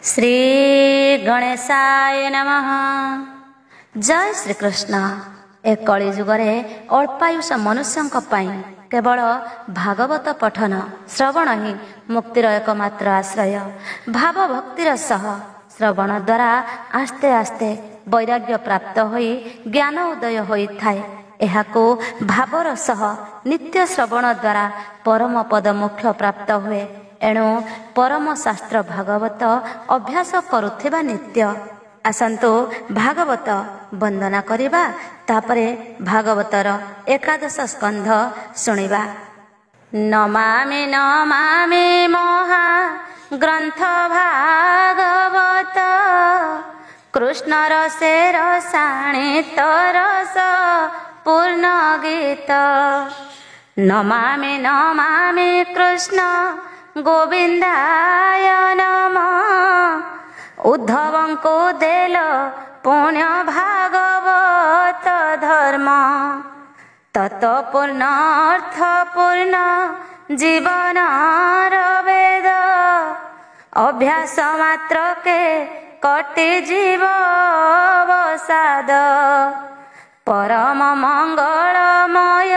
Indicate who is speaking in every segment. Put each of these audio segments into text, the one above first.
Speaker 1: श्री गणेशाय नमः। जय श्री कृष्ण। ए कली जुगरे अल्पायुष मनुष्यों केवल भागवत पठन श्रवण ही मुक्तिर एकमात्र आश्रय। भाव भक्तिर सह श्रवण द्वारा आस्ते आस्ते वैराग्य प्राप्त होई ज्ञान उदय होइथाय। एहाको भावर सह नित्य श्रवण द्वारा परम पद मोक्ष प्राप्त हुए। एणु परम शास्त्र भागवत अभ्यास करुथिबा नित्य। आसंतु भागवत वंदना करिबा, तापरे भागवतर एकादश स्कंध शुणिबा। नमामि नमामि महा ग्रंथ भागवत, कृष्ण रसे रसाणित रस पूर्ण गीत। नमामि नमामि कृष्ण गोविंदाय नमः, उद्धवं को देल पुण्य भागवत धर्म। तत पूर्ण अर्थ पूर्ण जीवन वेद, अभ्यास मात्र के कटि जीव वसाद। परम मंगलमय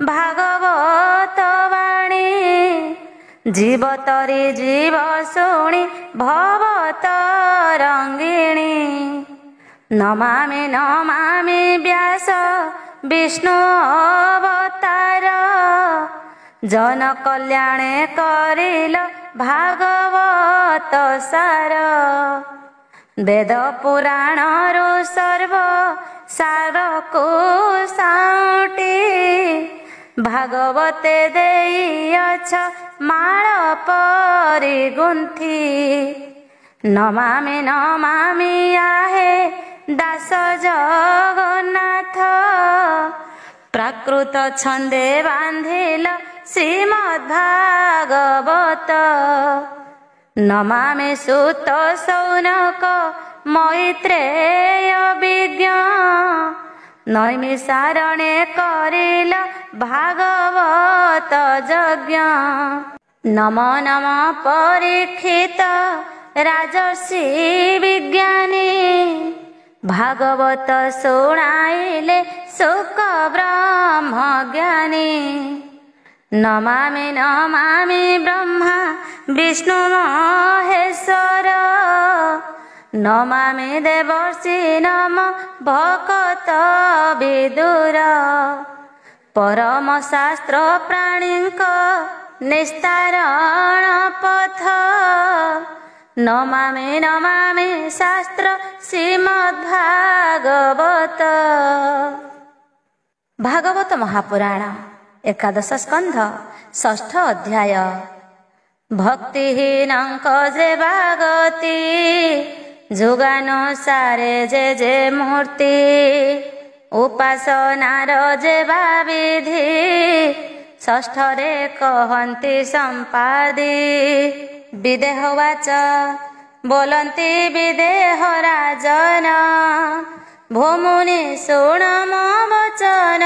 Speaker 1: भागवत वाणी, जीव तरी जीव शुणी भवत रंगिणी। नमामि नमामि व्यास विष्णु अवतार, जन कल्याणे करिल भागवत सार। वेद पुराण रु सर्व सार को साउटी, भागवते देइअछ माळ परि गुंथि। नमामि नमामि आहे दास जगन्नाथ, प्राकृत छंदे बांधिल श्रीमद् भागवत। नमामि सूत सौनक मैत्रेय विज्ञ, नैमिषारण्ये करिल भागवत यज्ञ। नम नम परीक्षित राजर्षि विज्ञानी, भागवत शुणाइले शुक ब्रह्म ज्ञानी। नमामि नमामि ब्रह्मा विष्णु महेश्वर, नमामि देवर्षि नम भकत विदुर। परम शास्त्र प्राणींक निस्तारण पथ, नमामि नमामि शास्त्र श्रीमद् भागवत। भागवत महापुराण एकादश स्कंध षष्ठ अध्याय। भक्तिहीनंक जे भागति, जुगानुसारे जे जे मूर्ति। उपासनार जे विधि, षष्ठरे कहन्ति संपादी। विदेहवाच बोलन्ति विदेह राजन, भूमुनि शुण मो वचन।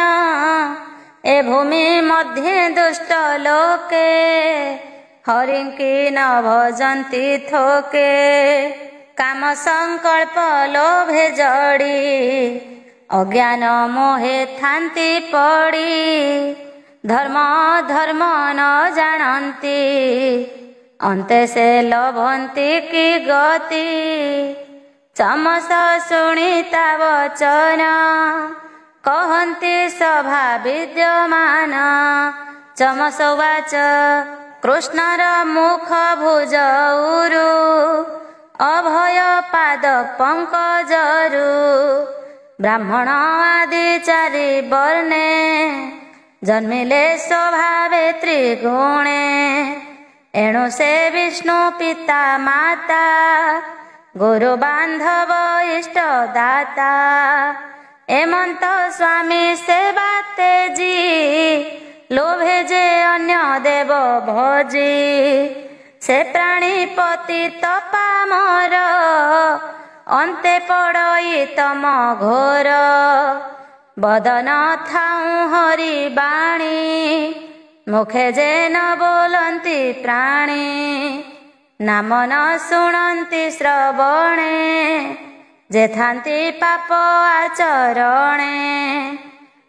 Speaker 1: ए भूमि मध्ये दुष्ट लोके, हरिंकी न भजन्ति थोके। काम संकल्प लोभे जड़ी, अज्ञान मोहे थान्ति पड़ी। धर्म धर्म न जानन्ति, अन्ते से लभन्ति की गति। चमस शुणिता वचन, कहन्ति सभा विद्यमान। चमस उवाच कृष्णर मुख भुज उरु, अभय पाद पंकजरु। ब्राह्मण आदि चारि वर्णे, जन्मिले स्वभावे त्रिगुणे। एणु से विष्णु पिता माता, गुरु बांधव इष्ट दाता। एमंत स्वामी सेवा तेजी, लोभे जे अन्य देव भोजी। से प्राणी पतित पामर, अन्ते पड़ई तम घोर। बदन थाउ हरि बाणी, मुखे जे न बोलन्ति प्राणी। नाम न शुणन्ति श्रवणे जे थान्ति पाप आचरणे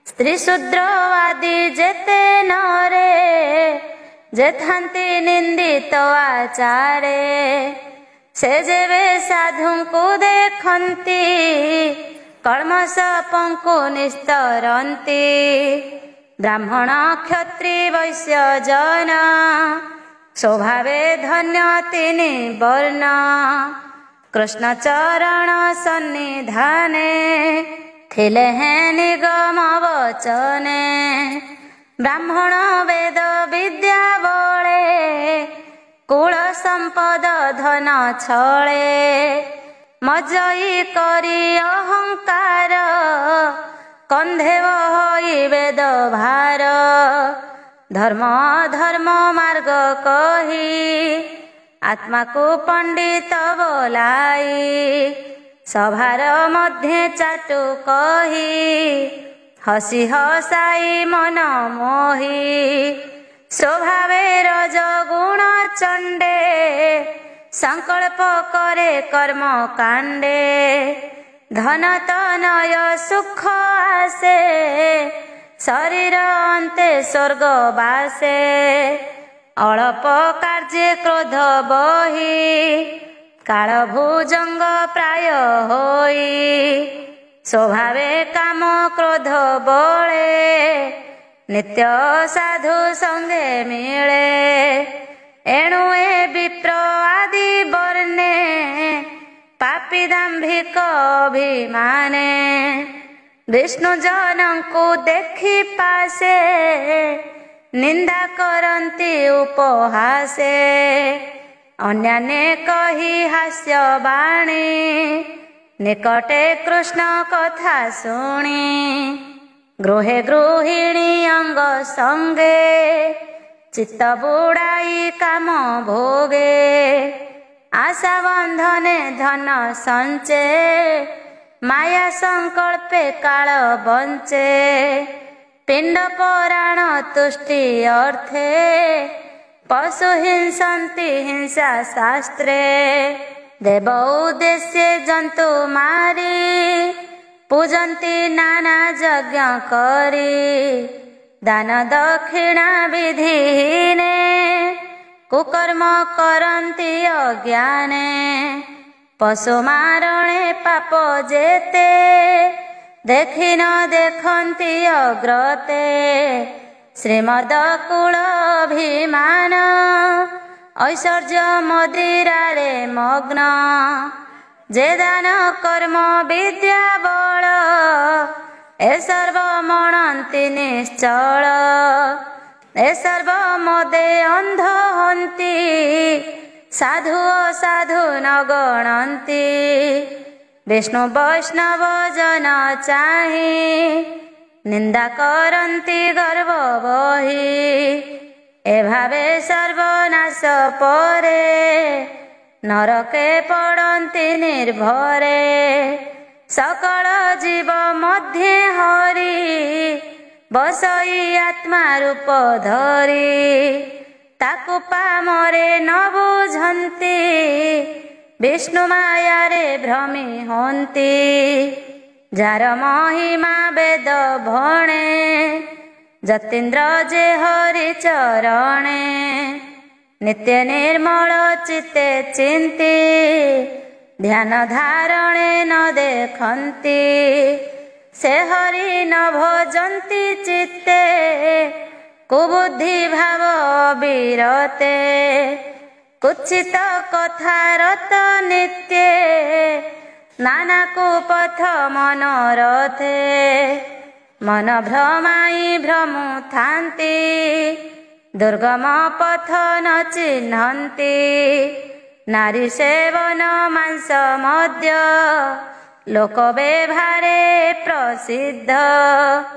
Speaker 1: स्त्री शूद्र आदि जेते नरे जे थान्ति निंदित आचारे से जेबे साधु को देखन्ति कल्मष पंकु निस्तरन्ति ब्राह्मण क्षत्रि वैश्य जन स्वभावे धन्य तिनि वर्ण कृष्ण चरण सन्निधाने थिले हैं निगम वचने ब्राह्मण वेद विद्या बळे कुल संपद धन छळे मजई करी अहंकार कंधेव होई वेद भार धर्म धर्म मार्ग कही आत्मा को पंडित बोलाई सभार मध्य चाटु कही हसी हसाई मन मोही स्वभावे रज गुण चंडे संकल्प करे कर्म कांडे धन तनय सुख आसे शरीर अंते स्वर्ग बासे अल्प कार्य क्रोध बही काल भुजंग प्राय होई स्वभावे काम क्रोध बळे नित्य साधु संगे मिले एणु ए विप्र आदि वर्णे पापी दाम्भिक अभिमाने विष्णु जनों को देखी पासे निंदा करन्ति उपहासे अन्याने कही हास्य बाणी निकटे कृष्ण कथा शुणी गृहे गृहिणी अंग संगे चित्त बुड़ाई काम भोगे आशा बंधने धन संचे माया संकल्पे काल बंचे पिंड पुराण तुष्टि अर्थे पशु हिंसन्ति हिंसा शास्त्रे देव उद्देश्य जंतु मारी पूजन्ति नाना यज्ञ करी दान दक्षिणा विधिहीने कुकर्म करन्ति अज्ञाने पशु मारणे पाप जेते देखि न देखन्ति अग्रते श्रीमद कुल अभिमान ऐश्वर्य मदिरारे मग्न जे दान कर्म विद्या बल ए सर्व मणन्ति निश्चल ए सर्व मदे अंध हन्ति साधु असाधु न गणन्ति विष्णु वैष्णव जन चाहि निंदा करन्ति गर्व बही ए भावे सर्वनाश परे नरके पड़न्ति निर्भरे सकल जीव मध्ये हरि बसई आत्मा रूप धरी ताकु पामरे न बुझन्ति विष्णु माया रे भ्रमी हन्ति जार महिमा वेद भणे जतीन्द्र जे हरि चरणे नित्य निर्मल चित्ते चिंती ध्यान धारणे न देखन्ति से हरि न भजन्ति चित्ते कुबुद्धि भाव विरते कुत्सित कथा रत नित्ये नाना कुपथ मनोरथे मन भ्रमाई भ्रमु थान्ति दुर्गम पथ न चिन्हन्ति नारी सेवन मांस मद्य लोक व्यवहारे प्रसिद्ध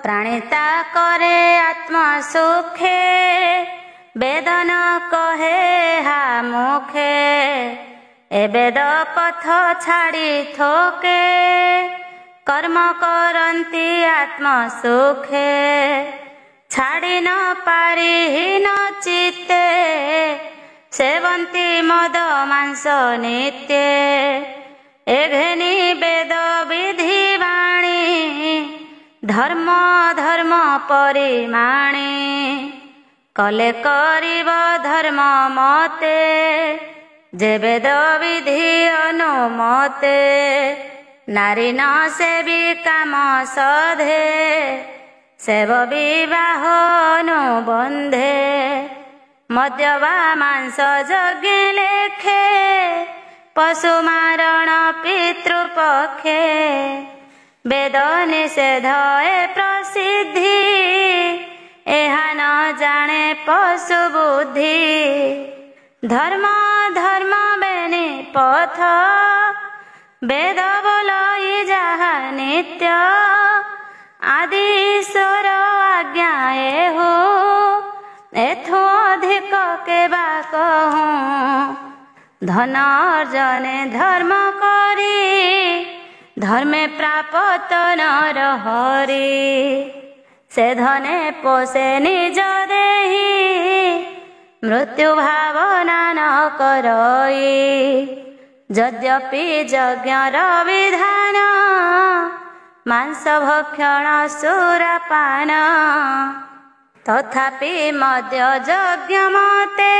Speaker 1: प्राणिता करे आत्म सुखे वेदन कहे हा मुखे ए वेद पथ छाड़ी थोके कर्म करन्ति आत्म सुखे छाड़ी न पारी न चित्ते सेवन ଖାଆନ୍ତି ମଦ ମାଂସ ନିତ୍ୟ ଏ ଘେନି ବେଦ ବିଧି ବାଣୀ ଧର୍ମ ଧର୍ମ ପରିମାଣୀ କଲେ କରିବ ଧର୍ମ ମତେ ଯେ ବେଦ ବିଧି ଅନୁମତେ ନାରୀ ନ ସେବି କାମ ସଧେ ସେବ ବିବାହ ଅନୁବନ୍ଧେ ମଦ୍ୟ ବା ମାଂସ ଯଜ୍ଞ ଲେଖେ ପଶୁ ମାରଣ ପିତୃପକ୍ଷେ ବେଦ ନିଷେଧ ଏ ପ୍ରସିଦ୍ଧି ଏହା ନ ଜାଣେ ପଶୁ ବୁଦ୍ଧି ଧର୍ମ ଧର୍ମ ବେନି ପଥ ବେଦ ବୋଲଇ ଯାହା ନିତ୍ୟ ଆଦି ଈଶ୍ୱର ଆଜ୍ଞା ଏହୁ ଏଥୁ ଅଧିକ କେବା କହୁଁ ଧନ ଅର୍ଜନେ ଧର୍ମ କରି ଧର୍ମେ ପ୍ରାପତ ନର ହରି ସେ ଧନେ ପୋଷେ ନିଜ ଦେହି ମୃତ୍ୟୁ ଭାବନା ନ କରଇ ଯଦ୍ୟପି ଯଜ୍ଞର ବିଧାନ ମାଂସ ଭକ୍ଷଣ ସୁରାପାନ ତଥାପି ମଧ୍ୟ ଯଜ୍ଞ ମତେ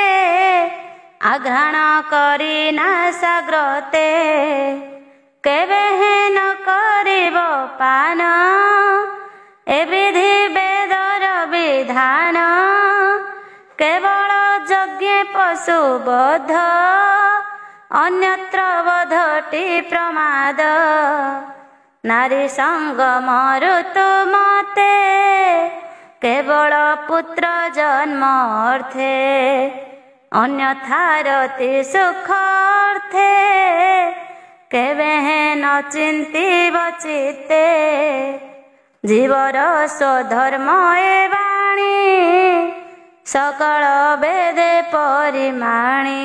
Speaker 1: ଆଘ୍ରାଣ କରି ନାଶାଗ୍ରତେ କେବେ ନ କରିବ ପାନ ଏ ବିଧି ବେଦର ବିଧାନ କେବଳ ଯଜ୍ଞ ପଶୁ ବଧ ଅନ୍ୟତ୍ର ବଧଟି ପ୍ରମାଦ ନାରୀ ସଙ୍ଗମ ଋତୁ ମତେ କେବଳ ପୁତ୍ର ଜନ୍ମ ଅର୍ଥେ ଅନ୍ୟଥା ରତି ସୁଖ ଅର୍ଥେ କେବେ ନ ଚିନ୍ତିବ ଚିତ୍ତେ ଜୀବର ସ୍ୱଧର୍ମ ଏ ବାଣୀ ସକଳ ବେଦେ ପରିମାଣୀ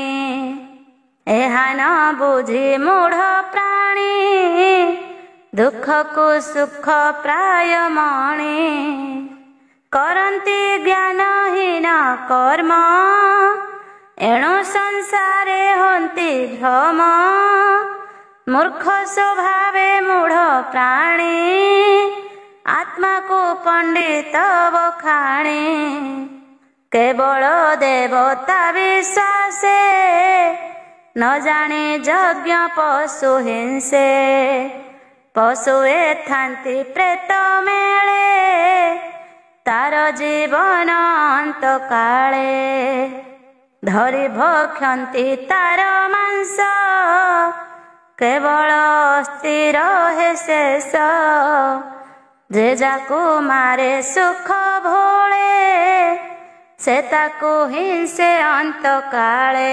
Speaker 1: ଏହା ନ ବୁଝି ମୂଢ଼ ପ୍ରାଣୀ ଦୁଃଖକୁ ସୁଖ ପ୍ରାୟ ମଣି କରନ୍ତି ଜ୍ଞାନହୀନ କର୍ମ ଏଣୁ ସଂସାରେ ହନ୍ତି ଭ୍ରମ ମୂର୍ଖ ସ୍ୱଭାବେ ମୂଢ଼ ପ୍ରାଣୀ ଆତ୍ମାକୁ ପଣ୍ଡିତ ବଖାଣୀ କେବଳ ଦେବତା ବିଶ୍ୱାସେ ନ ଜାଣି ଯଜ୍ଞ ପଶୁ ହିଂସେ ପଶୁ ଥାନ୍ତି ପ୍ରେତ ମେଳେ ତାର ଜୀବନ ଅନ୍ତ କାଳେ ଧରି ଭକ୍ଷନ୍ତି ତାର ମାଂସ କେବଳ ଅସ୍ଥିର ହେ ଶେଷ ଯେ ଯାକୁ ମାରେ ସୁଖ ଭୋଳେ ସେ ତାକୁ ହିଂସେ ଅନ୍ତ କାଳେ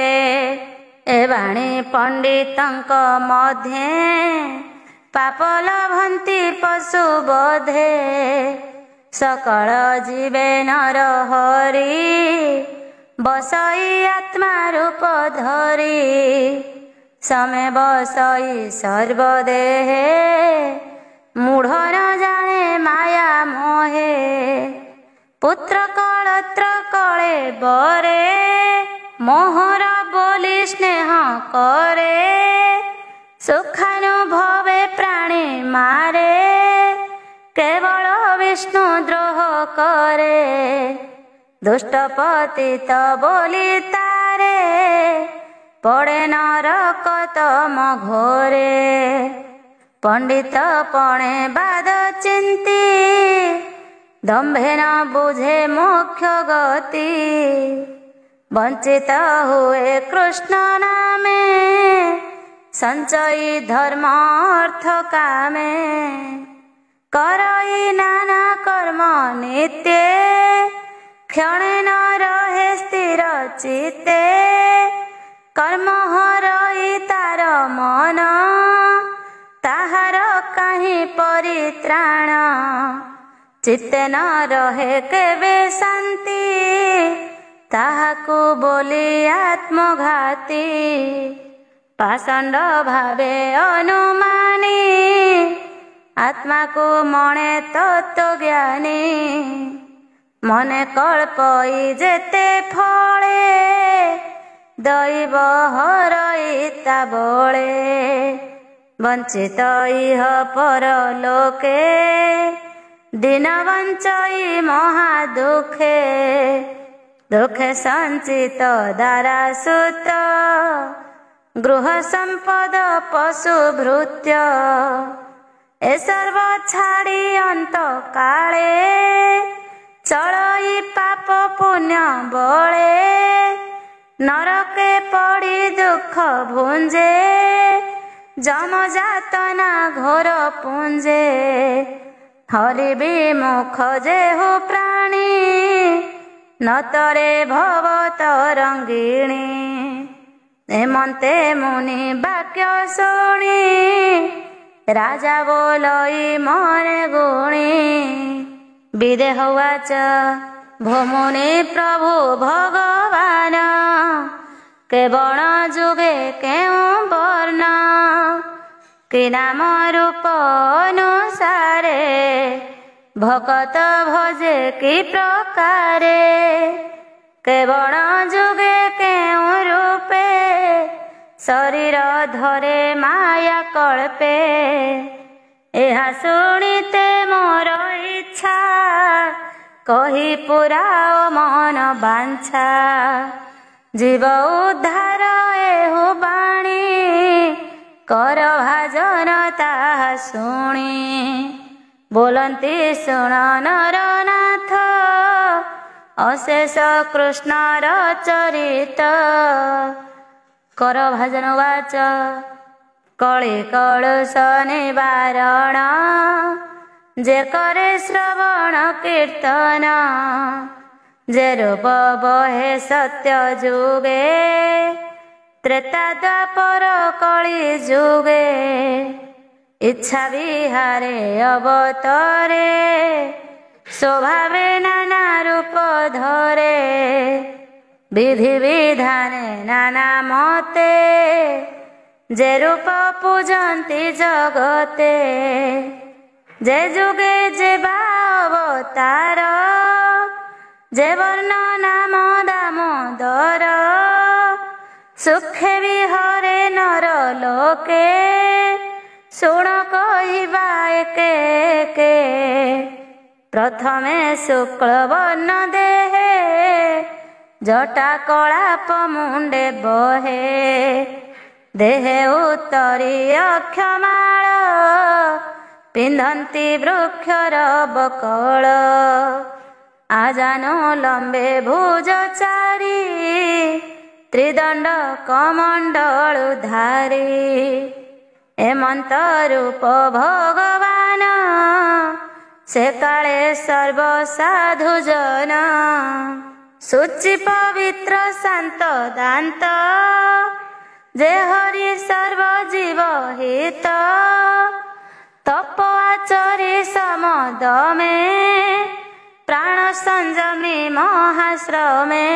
Speaker 1: ଏ ବାଣୀ ପଣ୍ଡିତଙ୍କ ମଧ୍ୟେ ପାପ ଲଭନ୍ତି ପଶୁ ବୋଧେ ସକଳ ଜୀବେ ନର ହରି ବସଇ ଆତ୍ମା ରୂପ ଧରି ସମେ ବସଇ ସର୍ବଦେହେ ମୂଢ଼ ନ ଜାଣେ ମାୟା ମୋହେ ପୁତ୍ର କଳତ୍ର କଳେ ବରେ ମୋହର ବୋଲି ସ୍ନେହ କରେ ସୁଖାनुभବେ ପ୍ରାଣୀ ମାରେ କେବଳ ବିଷ୍ଣୁ ଦ୍ରୋହ କରେ ଦୁଷ୍ଟ ପତିତ ବୋଲି ତାରେ ପଡ଼େ ନରକ ତମ ଘୋରେ ପଣ୍ଡିତ ପଣେ ବାଦ ଚିନ୍ତି ଦମ୍ଭେ ନ ବୁଝେ ମୋକ୍ଷ ଗତି ବଞ୍ଚିତ ହୁଏ କୃଷ୍ଣ ନାମେ ସଞ୍ଚୟୀ ଧର୍ମ ଅର୍ଥ କାମେ କରଇ ନାନା କର୍ମ ନିତ୍ୟ କ୍ଷଣେ ନ ରହେ ସ୍ଥିର ଚିତ୍ତେ କର୍ମ ହରଇ ତାର ମନ ତାହାର କାହିଁ ପରିତ୍ରାଣ ଚିତ୍ତେ ନ ରହେ କେବେ ଶାନ୍ତି ତାହାକୁ ବୋଲି ଆତ୍ମଘାତୀ ପାଷଣ୍ଡ ଭାବେ ଅନୁମାନୀ ଆତ୍ମାକୁ ମଣେ ତତ୍ତ୍ୱଜ୍ଞାନୀ ମନେ କଳ୍ପଇ ଯେତେ ଫଳେ दैव हरइता बळे वंचित इह परलोके दिन वंचई महादुखे दुखे संचित दारासुत गृह संपद पशु भृत्य ए सर्व छाड़ी अंत काले चलई पाप पुण्य बळे नरके पड़ी दुख भुंजे जमजातना घोर पुंजे हरि विमुख जेहु प्राणी नतरे भव तरंगिणी हेमंते मुनि वाक्य शुणी राजा बोलई मने गुणी विदेह उवाच भोमुनि प्रभु भगवान केवल जुगे केउं वर्ण कि नाम रूप अनुसारे भकत भजे कि प्रकारे केवल जुगे केउं रूपे शरीर धरे माया कल्पे एहा शुणिते मोर इच्छा कही पुराओ मन बांछा जीव उद्धार एहु बाणी कर भाजन ताहा शुणी बोलंती शुण नरनाथ अशेष कृष्णर चरित कर भाजन वाच कଳି कलुष निवारण जे करे श्रवण कीर्तन जे रूप बहे सत्य जुगे त्रेता द्वापर कଳି जुगे इच्छा विहारे अवतरे स्वभावे नाना रूप धरे विधि विधाने नाना मते जे रूप पूजन्ति जगते जे जुगे जे अवतार जे वर्ण नाम दामोदर सुखे विहरे नर लोके शुण कहिबा एके एके प्रथमे शुक्ल वर्ण देहे जटा कलाप मुंडे बहे देहे उत्तरी अक्षमाळ पिंधन्ति वृक्षर बकळ आजानो लंबे भुज चारी त्रिदंड कमंडल धारी हेमंत रूप भगवान से काले सर्व साधु जन शुचि पवित्र शांत दांत जे हरि सर्व जीव हित तप आचरी समदमे प्राण संयमी महाश्रमे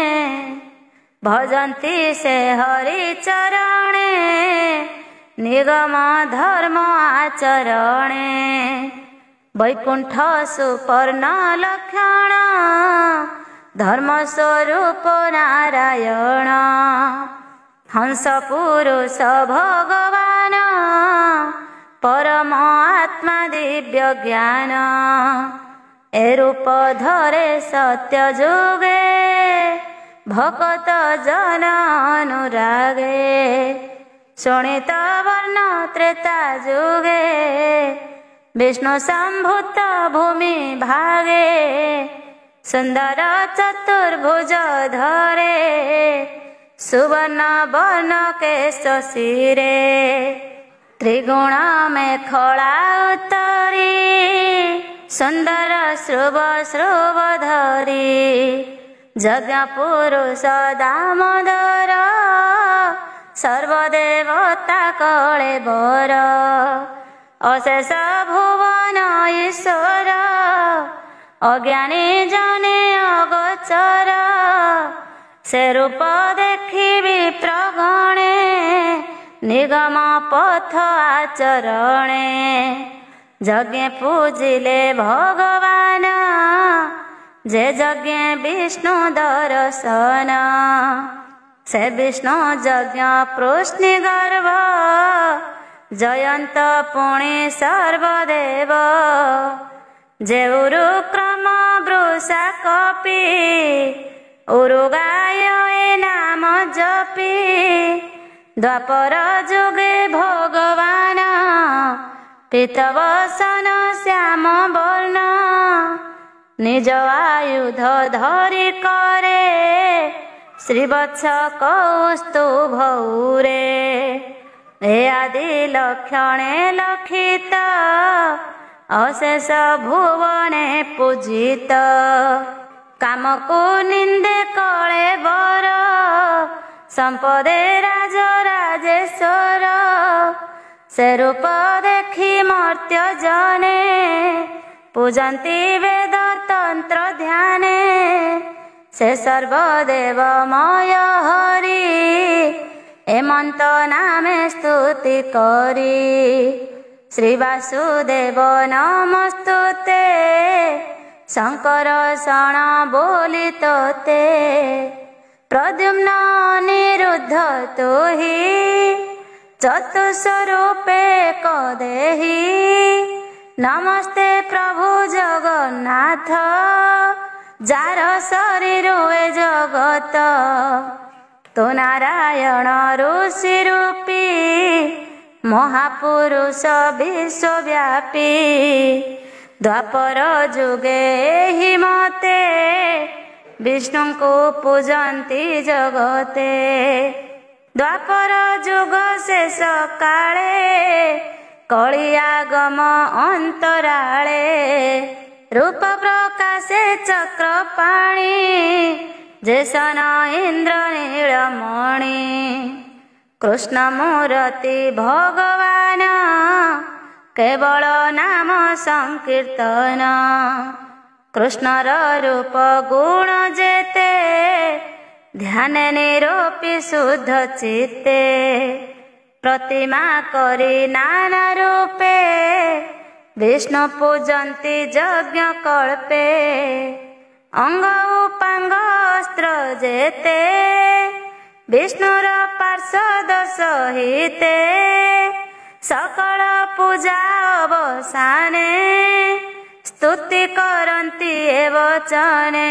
Speaker 1: भजन्ति से हरि चरणे निगम धर्म आचरणे वैकुंठ सुपर्ण लक्षण धर्म स्वरूप नारायण हंस पुरुष भगवान परम आत्मा दिव्य ज्ञान ए रूप धरे सत्य जुगे भकत जन अनुरागे शोणित वर्ण त्रेता जुगे विष्णु संभूत भूमि भागे सुंदर चतुर्भुज धरे सुवर्ण वर्ण केश शिरे त्रिगुण में खड़ा उतरी सुंदर श्रुव श्रुव धरी यज्ञ पुरुष दामोदर सर्वदेवता कळे बर अशेष भुवन ईश्वर अज्ञानी जने अगोचर से रूप देखिबि प्रगणे निगम पथ आचरणे यज्ञ पूजिले भगवान जे यज्ञ विष्णु दर्शन ସେ ବିଷ୍ଣୁ ଯଜ୍ଞ ପୃଷ୍ଣି ଗର୍ଭ ଜୟନ୍ତ ପୁଣି ସର୍ବଦେବ ଯେଉରୁ କ୍ରମ ବୃଷା କପି ଉରୁଗାୟ ଏ ନାମ ଜପି ଦ୍ୱାପର ଯୁଗେ ଭଗବାନ ପୀତବସନ ଶ୍ୟାମ ବର୍ଣ୍ଣ ନିଜ ଆୟୁଧ ଧରି କରେ ଶ୍ରୀବତ୍ସ କୌସ୍ତୁଭରେ ଏ ଆଦି ଲକ୍ଷଣେ ଲକ୍ଷିତ ଅଶେଷ ଭୁବନେ ପୂଜିତ କାମକୁ ନିନ୍ଦେ କଳେ ବର ସମ୍ପଦେ ରାଜ ରାଜେଶ୍ୱର ସେ ରୂପ ଦେଖି ମର୍ତ୍ତ୍ୟ ଜନେ ପୂଜନ୍ତି ବେଦ ତନ୍ତ୍ର ଧ୍ୟାନେ ସେ ସର୍ବଦେବମୟ ହରି ଏମନ୍ତ ନାମେ ସ୍ତୁତି କରି ଶ୍ରୀ ବାସୁଦେବ ନମସ୍ତୁତେ ଶଙ୍କର ଶଣ ବୋଲି ତୋତେ ପ୍ରଦ୍ୟୁମ୍ନ ଅନିରୁଦ୍ଧ ତୁହି ଚତୁସ୍ୱରୂପେ କଦେହି ନମସ୍ତେ ପ୍ରଭୁ ଜଗନ୍ନାଥ ଯାର ଶରୀର ଏ ଜଗତ ତୁ ନାରାୟଣ ଋଷି ରୂପୀ ମହାପୁରୁଷ ବିଶ୍ୱବ୍ୟାପୀ ଦ୍ୱାପର ଯୁଗେ ଏହି ମତେ ବିଷ୍ଣୁଙ୍କୁ ପୂଜନ୍ତି ଜଗତେ ଦ୍ୱାପର ଯୁଗ ଶେଷ କାଳେ କଳିଆଗମ ଅନ୍ତରାଳେ ରୂପ ପ୍ରକାଶେ ଚକ୍ରପାଣି ଯେସନ ଇନ୍ଦ୍ର ନୀଳମଣି କୃଷ୍ଣ ମୂରତି ଭଗବାନ କେବଳ ନାମ ସଂକୀର୍ତ୍ତନ କୃଷ୍ଣର ରୂପ ଗୁଣ ଯେତେ ଧ୍ୟାନେ ନିରୂପି ଶୁଦ୍ଧ ଚିତ୍ତେ ପ୍ରତିମା କରି ନାନା ରୂପେ ବିଷ୍ଣୁ ପୂଜନ୍ତି ଯଜ୍ଞ କଳ୍ପେ ଅଙ୍ଗ ଉପାଙ୍ଗ ଅସ୍ତ୍ର ଯେତେ ବିଷ୍ଣୁର ପାର୍ଷଦ ସହିତେ ସକଳ ପୂଜା ଅବସାନେ ସ୍ତୁତି କରନ୍ତି ଏ ବଚନେ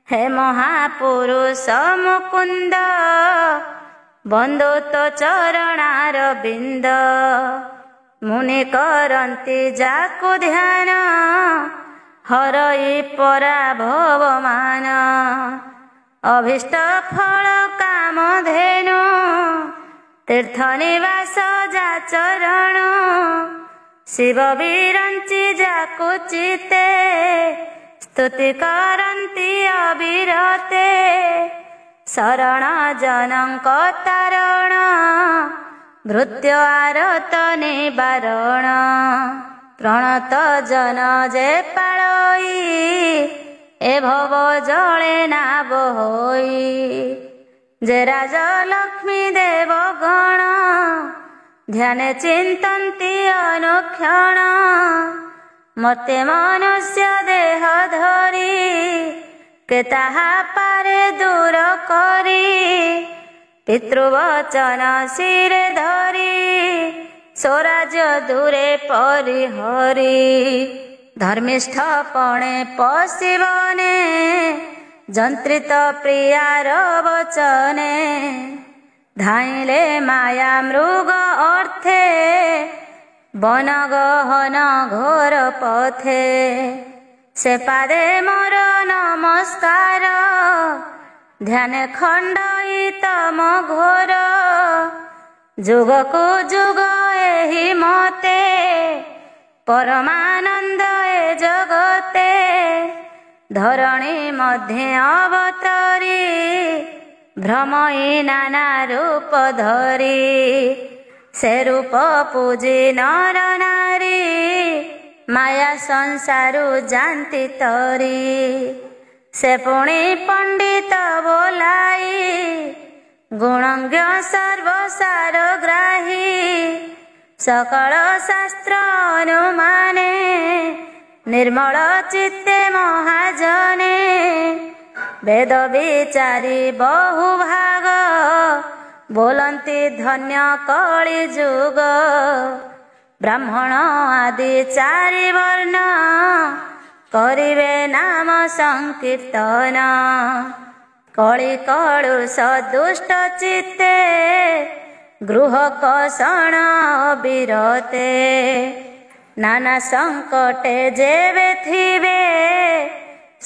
Speaker 1: ହେ ମହାପୁରୁଷ ମୁକୁନ୍ଦ ବନ୍ଦୁ ତୋ ଚରଣାର ବିନ୍ଦ ମୁନି କରନ୍ତି ଯାକୁ ଧ୍ୟାନ ହରଇ ପରା ଭବମାନ ଅଭୀଷ୍ଟ ଫଳ କାମ ଧେନୁ ତୀର୍ଥ ନିବାସ ଯା ଚରଣ ଶିବ ବିରଞ୍ଚି ଯାକୁ ଚିତେ ସ୍ତୁତି କରନ୍ତି ଅବିରତେ ଶରଣ ଜନଙ୍କ ତାରଣ ଭୃତ୍ୟ ଆରତ ନିବାରଣ ପ୍ରଣତ ଜନ ଯେ ପାଳଇ ଏ ଭବ ଜଳେ ନାବ ହୋଇ ଯେ ରାଜ ଲକ୍ଷ୍ମୀ ଦେବ ଗଣ ଧ୍ୟାନେ ଚିନ୍ତନ୍ତି ଅନୁକ୍ଷଣ ମତେ ମନୁଷ୍ୟ ଦେହ ଧରି କେ ତାହା ପାରେ ଦୂର କରି ପିତୃବଚନ ଶିରେ ଧରି ସ୍ୱରାଜ୍ୟ ଦୂରେ ପରିହରି ଧର୍ମିଷ୍ଠ ପଣେ ପଶିବନେ ଯନ୍ତ୍ରିତ ପ୍ରିୟାର ବଚନେ ଧାଇଁଲେ ମାୟା ମୃଗ ଅର୍ଥେ ବନ ଗହନ ଘୋର ପଥେ ସେ ପାଦେ ମୋର ନମସ୍କାର ଧ୍ୟାନେ ଖଣ୍ଡଇ ତମ ଘୋର ଯୁଗକୁ ଯୁଗ ଏହି ମତେ ପରମାନନ୍ଦ ଏ ଜଗତେ ଧରଣୀ ମଧ୍ୟେ ଅବତରୀ ଭ୍ରମଇ ନାନା ରୂପ ଧରି ସେ ରୂପ ପୂଜି ନର ନାରୀ ମାୟା ସଂସାରୁ ଯାନ୍ତି ତରି ସେ ପୁଣି ପଣ୍ଡିତ ବୋଲାଇ ଗୁଣଜ୍ଞ ସର୍ବସାର ଗ୍ରାହୀ ସକଳ ଶାସ୍ତ୍ର ଅନୁମାନେ ନିର୍ମଳ ଚିତ୍ତେ ମହାଜନେ ବେଦ ବିଚାରି ବହୁ ଭାଗ बोलन्ति धन्य कଳି ଯୁଗ ब्राह्मण आदि चारि वर्ण करिवे नाम संकीर्तन कଳି कलुष दुष्ट चित्ते गृह कषण विरते नाना संकटे जेवे थिवे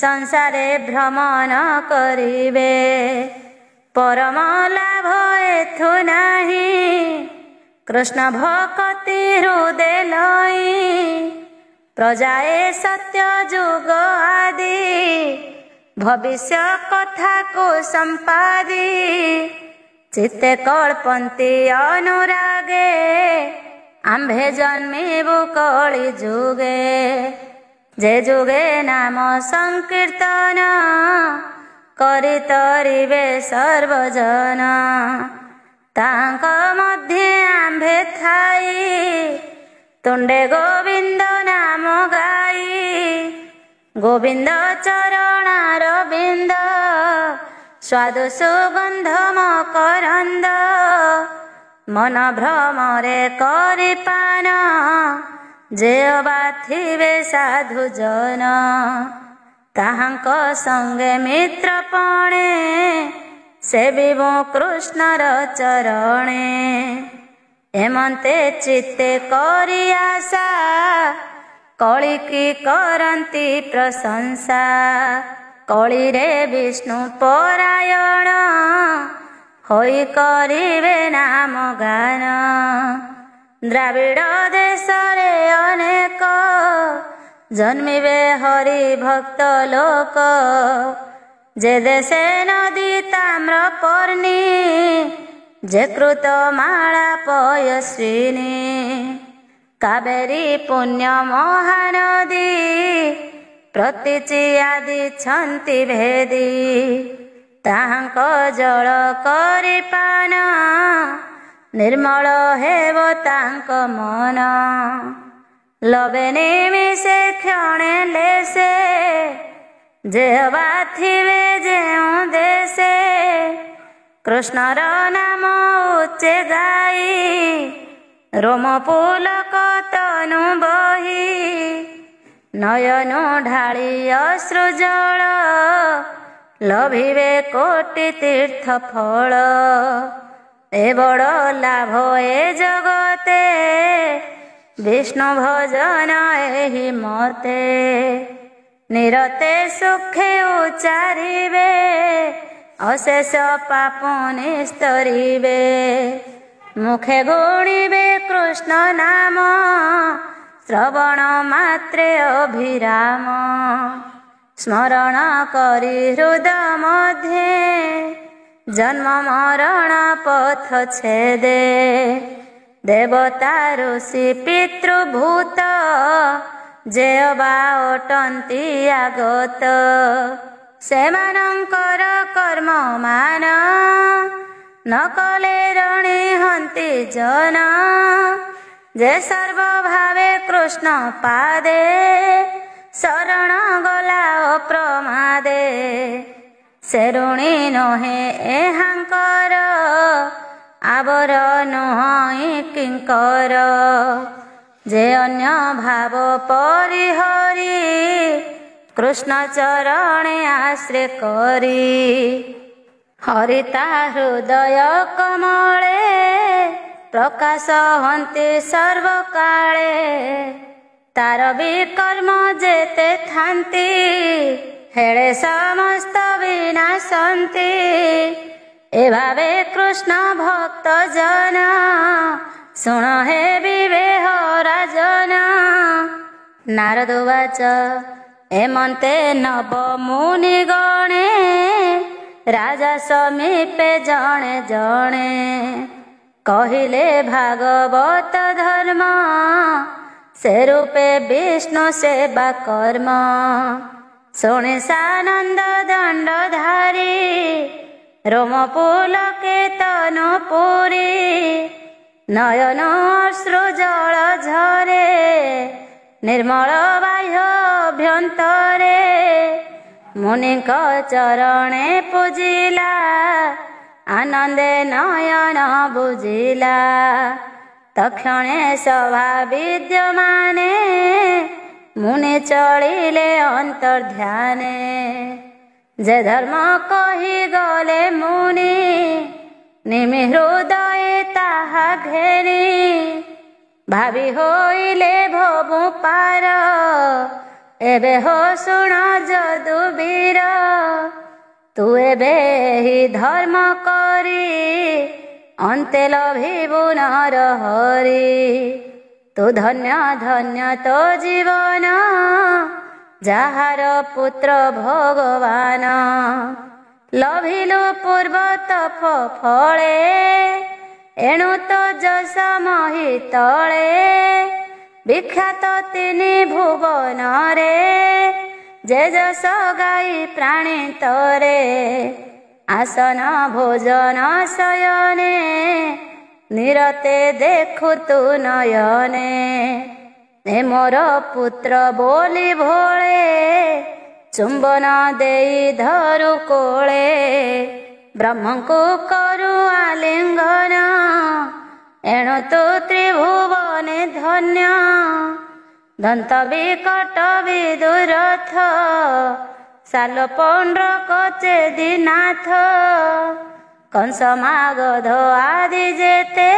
Speaker 1: संसारे भ्रमण करिवे परम लाभ एथु नाही कृष्ण भक्ति हृदय लई प्रजाए सत्य जुग आदि भविष्य कथा को संपादी चित्ते कल्पन्ति अनुरागे आम्भे जन्मिबु कଳି जुगे जे जुगे नाम संकीर्तन करि तरिवे सर्वजन तांक मध्ये आम्भे थाई तुंडे गोविंद नाम गाई गोविंद चरणार बिंद स्वादु सुगंध मकरंद मन भ्रमरे करि पान जे बाथिवे साधु जन ताहांक संगे मित्रपणे सेविबो कृष्णर चरणे एमंते चित्ते करि आशा कଳି की करन्ति प्रशंसा कଳି रे विष्णु परायण होई करिवे नाम गान द्राविड देश रे अनेक जन्मिवे हरि भक्त लोक जे देशे नदी ताम्रपर्णी जे कृत माला पयस्विनी कावेरी पुण्य महानदी प्रतीचि आदि छन्ति भेदी ताहांक जल करि पान निर्मल हेब तांक मन लबे निमिषे क्षणे लेसे जे बाथिवे जेउ देशे कृष्णर नाम उच्चे गाई रोम पुलक तनु बही नयनु ढाଳି अश्रु जल लभिवे कोटि तीर्थ फल ए बड़ लाभ ए जगते विष्णु भजन एहि मते निरते सुखे उच्चारिवे अशेष पाप निस्तरिवे मुखे गुणिवे कृष्ण नाम श्रवण मात्रे अभिराम स्मरण करि हृदय मध्ये जन्म मरण पथ छेदे देवता ऋषि पितृभूत जे बा अटन्ति आगत सेमानंकर कर्म मान न कले रणि हन्ति जन जे सर्व भावे कृष्ण पादे शरण गला अप्रमादे से ऋणी नहे एहांकर आवर नुहई किंकर जे अन्य भाव परिहरी कृष्ण चरणे आश्रय करी हरिता हृदय कमले प्रकाश हन्ति सर्वकाले तार विकर्म जेते थान्ति हेळे समस्त विनाशन्ति एभावे कृष्ण भक्त जन शुण हे विवेह राजन नारद उवाच एमन्ते नव मुनि गणे राजा समीपे जणे जणे कहिले भागवत धर्म से रूपे विष्णु सेवा कर्म शुणि सानंद दंडधारी रोम पुलके तनु पुरी नयन अश्रु जल झरे निर्मल बाह्य अभ्यंतरे मुनिक चरणे पूजिला ଆନନ୍ଦେ ନୟନ ବୁଝିଲା। ତକ୍ଷଣେ ସଭା ବିଦ୍ୟମାନେ ମୁନି ଚଳିଲେ ଅନ୍ତର୍ଧ୍ୟାନେ। ଯେ ଧର୍ମ କହିଗଲେ ମୁନି ନିମି ହୃଦଏ ତାହା ଘେନି। ଭାବି ହୋଇଲେ ଭବୁ ପାର ଏବେ ହୋ ଶୁଣ ଯଦୁବୀର। ତୁ ଏବେ ହି ଧର୍ମ କରି ଅନ୍ତେ ଲଭିବୁ ନର ହରି। ତୁ ଧନ୍ୟ ଧନ୍ୟ ତୋ ଜୀବନ ଯାହାର ପୁତ୍ର ଭଗବାନ। ଲଭିଲୁ ପୂର୍ବ ତପ ଫଳେ ଏଣୁ ତୋ ଯଶ ମହି ତଳେ। ବିଖ୍ୟାତ ତିନି ଭୁବନରେ ଯେ ଯଶ ଗାଇ ପ୍ରାଣୀ ତୋରେ। ଆସନ ଭୋଜନ ଶୟନେ ନିରତେ ଦେଖୁ ତୁ ନୟନେ। ଏ ମୋର ପୁତ୍ର ବୋଲି ଭୋଳେ ଚୁମ୍ବନ ଦେଇ ଧରୁ କୋଳେ। ବ୍ରହ୍ମଙ୍କୁ କରୁ ଆଲିଙ୍ଗନ ଏଣୁ ତୁ ତ୍ରିଭୁବନେ ଧନ୍ୟ। ଦନ୍ତ ବିକଟ ବିଦୁରଥ ଶାଲପଣ୍ଡ୍ର କଚେଦିନାଥ। କଂସ ମାଗଧ ଆଦି ଯେତେ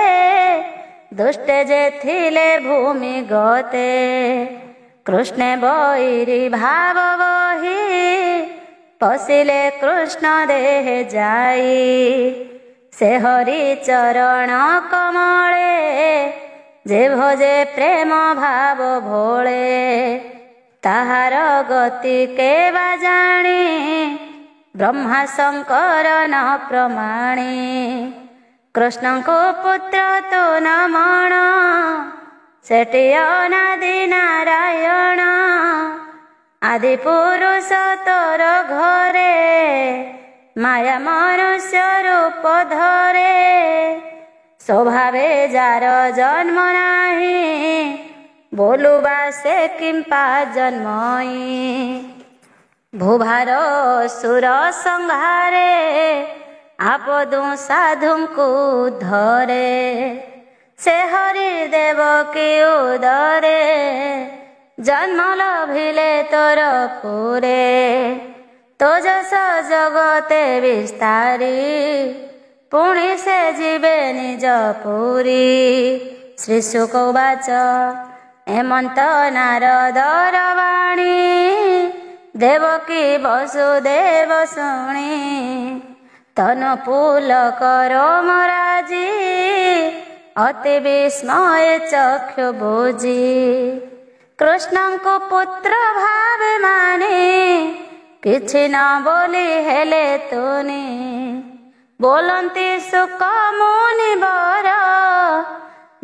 Speaker 1: ଦୁଷ୍ଟେ ଯେ ଥିଲେ ଭୂମି ଗତେ। କୃଷ୍ଣେ ବୈରୀ ଭାବ ବହି ପଶିଲେ କୃଷ୍ଣ ଦେହେ ଯାଇ। ସେ ହରି ଚରଣ କମଳେ ଯେ ଭଜେ ପ୍ରେମ ଭାବ ଭୋଳେ। ତାହାର ଗତି କେବା ଜାଣି ବ୍ରହ୍ମା ଶଙ୍କର ନ ପ୍ରମାଣି। କୃଷ୍ଣଙ୍କୁ ପୁତ୍ର ତୁ ନମଣ ସେଠି ଅନାଦି ନାରାୟଣ। ଆଦି ପୁରୁଷ ତୋର ଘରେ ମାୟା ମନୁଷ୍ୟ ରୂପ ଧରେ। ସ୍ୱଭାବେ ଯାର ଜନ୍ମ ନାହିଁ ବୋଲୁବା ସେ କିମ୍ପା ଜନ୍ମଇ। ଭୂଭାର ସୁର ସଂହାରେ ଆପଦୁ ସାଧୁଙ୍କୁ ଧରେ। ସେ ହରି ଦେବକୀ ଉଦରେ ଜନ୍ମ ଲଭିଲେ ତୋର ପୁରେ। ତୋ ଯଶ ଜଗତେ ବିସ୍ତାରୀ ପୁଣି ସେ ଯିବେ ନିଜ ପୁରୀ। ଶ୍ରୀ ଶୁକ ଉବାଚ ଏମନ୍ତ ନାରଦର ବାଣୀ ଦେବକୀ ବସୁଦେବ ଶୁଣି। ତନୁ ପୁଲକ ରୋମ ରାଜି ଅତି ବିସ୍ମୟ ଚକ୍ଷୁ ବୁଜି। କୃଷ୍ଣଙ୍କୁ ପୁତ୍ର ଭାବେ ମାନି କିଛି ନ ବୋଲି ହେଲେ ତୁନି। ବୋଲନ୍ତି ଶୁକ ମୁନି ବର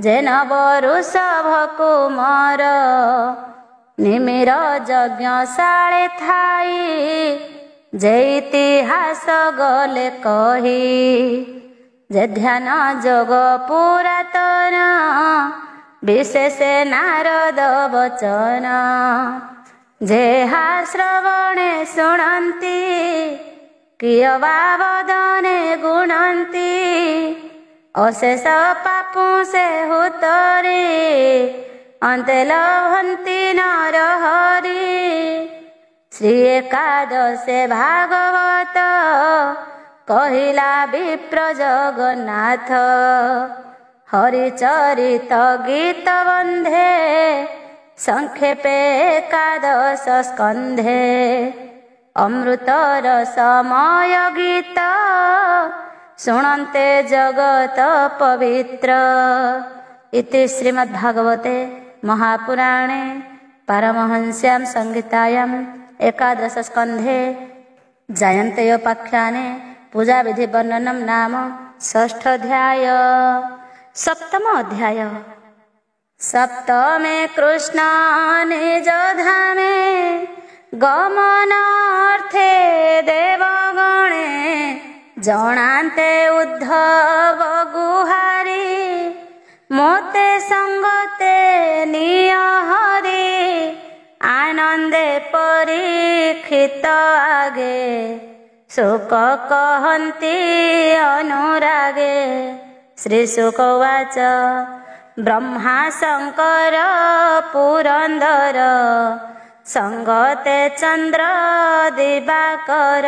Speaker 1: ଯେ ନବ ଋଷଭ କୁମାର। ନିମିର ଯଜ୍ଞଶାଳେ ଥାଇ ଯେ ଇତିହାସ ଗଲେ କହି। ଯେ ଧ୍ୟାନ ଯୋଗ ପୁରାତନ ବିଶେଷ ନାରଦ ବଚନ। ଯେହା ଶ୍ରବଣେ ଶୁଣନ୍ତି କିୟ ବା ବଦନେ ଗୁଣନ୍ତି। ଅଶେଷ ପାପୁ ସେ ହୁତରି ଅନ୍ତେ ଲଭନ୍ତି ନର ହରି। ଶ୍ରୀ ଏକାଦଶେ ଭାଗବତ କହିଲା ବିପ୍ର ଜଗନ୍ନାଥ। ହରିଚରିତ ଗୀତ ବନ୍ଧେ ସଂକ୍ଷେପେ ଏକାଦଶ ସ୍କନ୍ଧେ। ଅମୃତର ସମୟ ଗୀତ ଶୁଣନ୍ତେ ଜଗତ ପବିତ୍ର। ଇତି ଶ୍ରୀମଦ୍ଭାଗବତେ महापुराणे पारमहंस्यां संहितायां एकादश स्कन्धे जयन्त्योपाख्याने पूजा विधि वर्णनम नाम षष्ठ अध्याय। सप्तम अध्याय। सप्तमे कृष्ण निज धामे गमनार्थे देवगणे जनान्ते उद्धव गुहारी। मोते संगते निय हरि आनंदे परीक्षित आगे। सुख कहन्ति अनुरागे। श्रीशुक उवाच ब्रह्मा शङ्कर पुरन्दर सङ्गते चन्द्र दिवाकर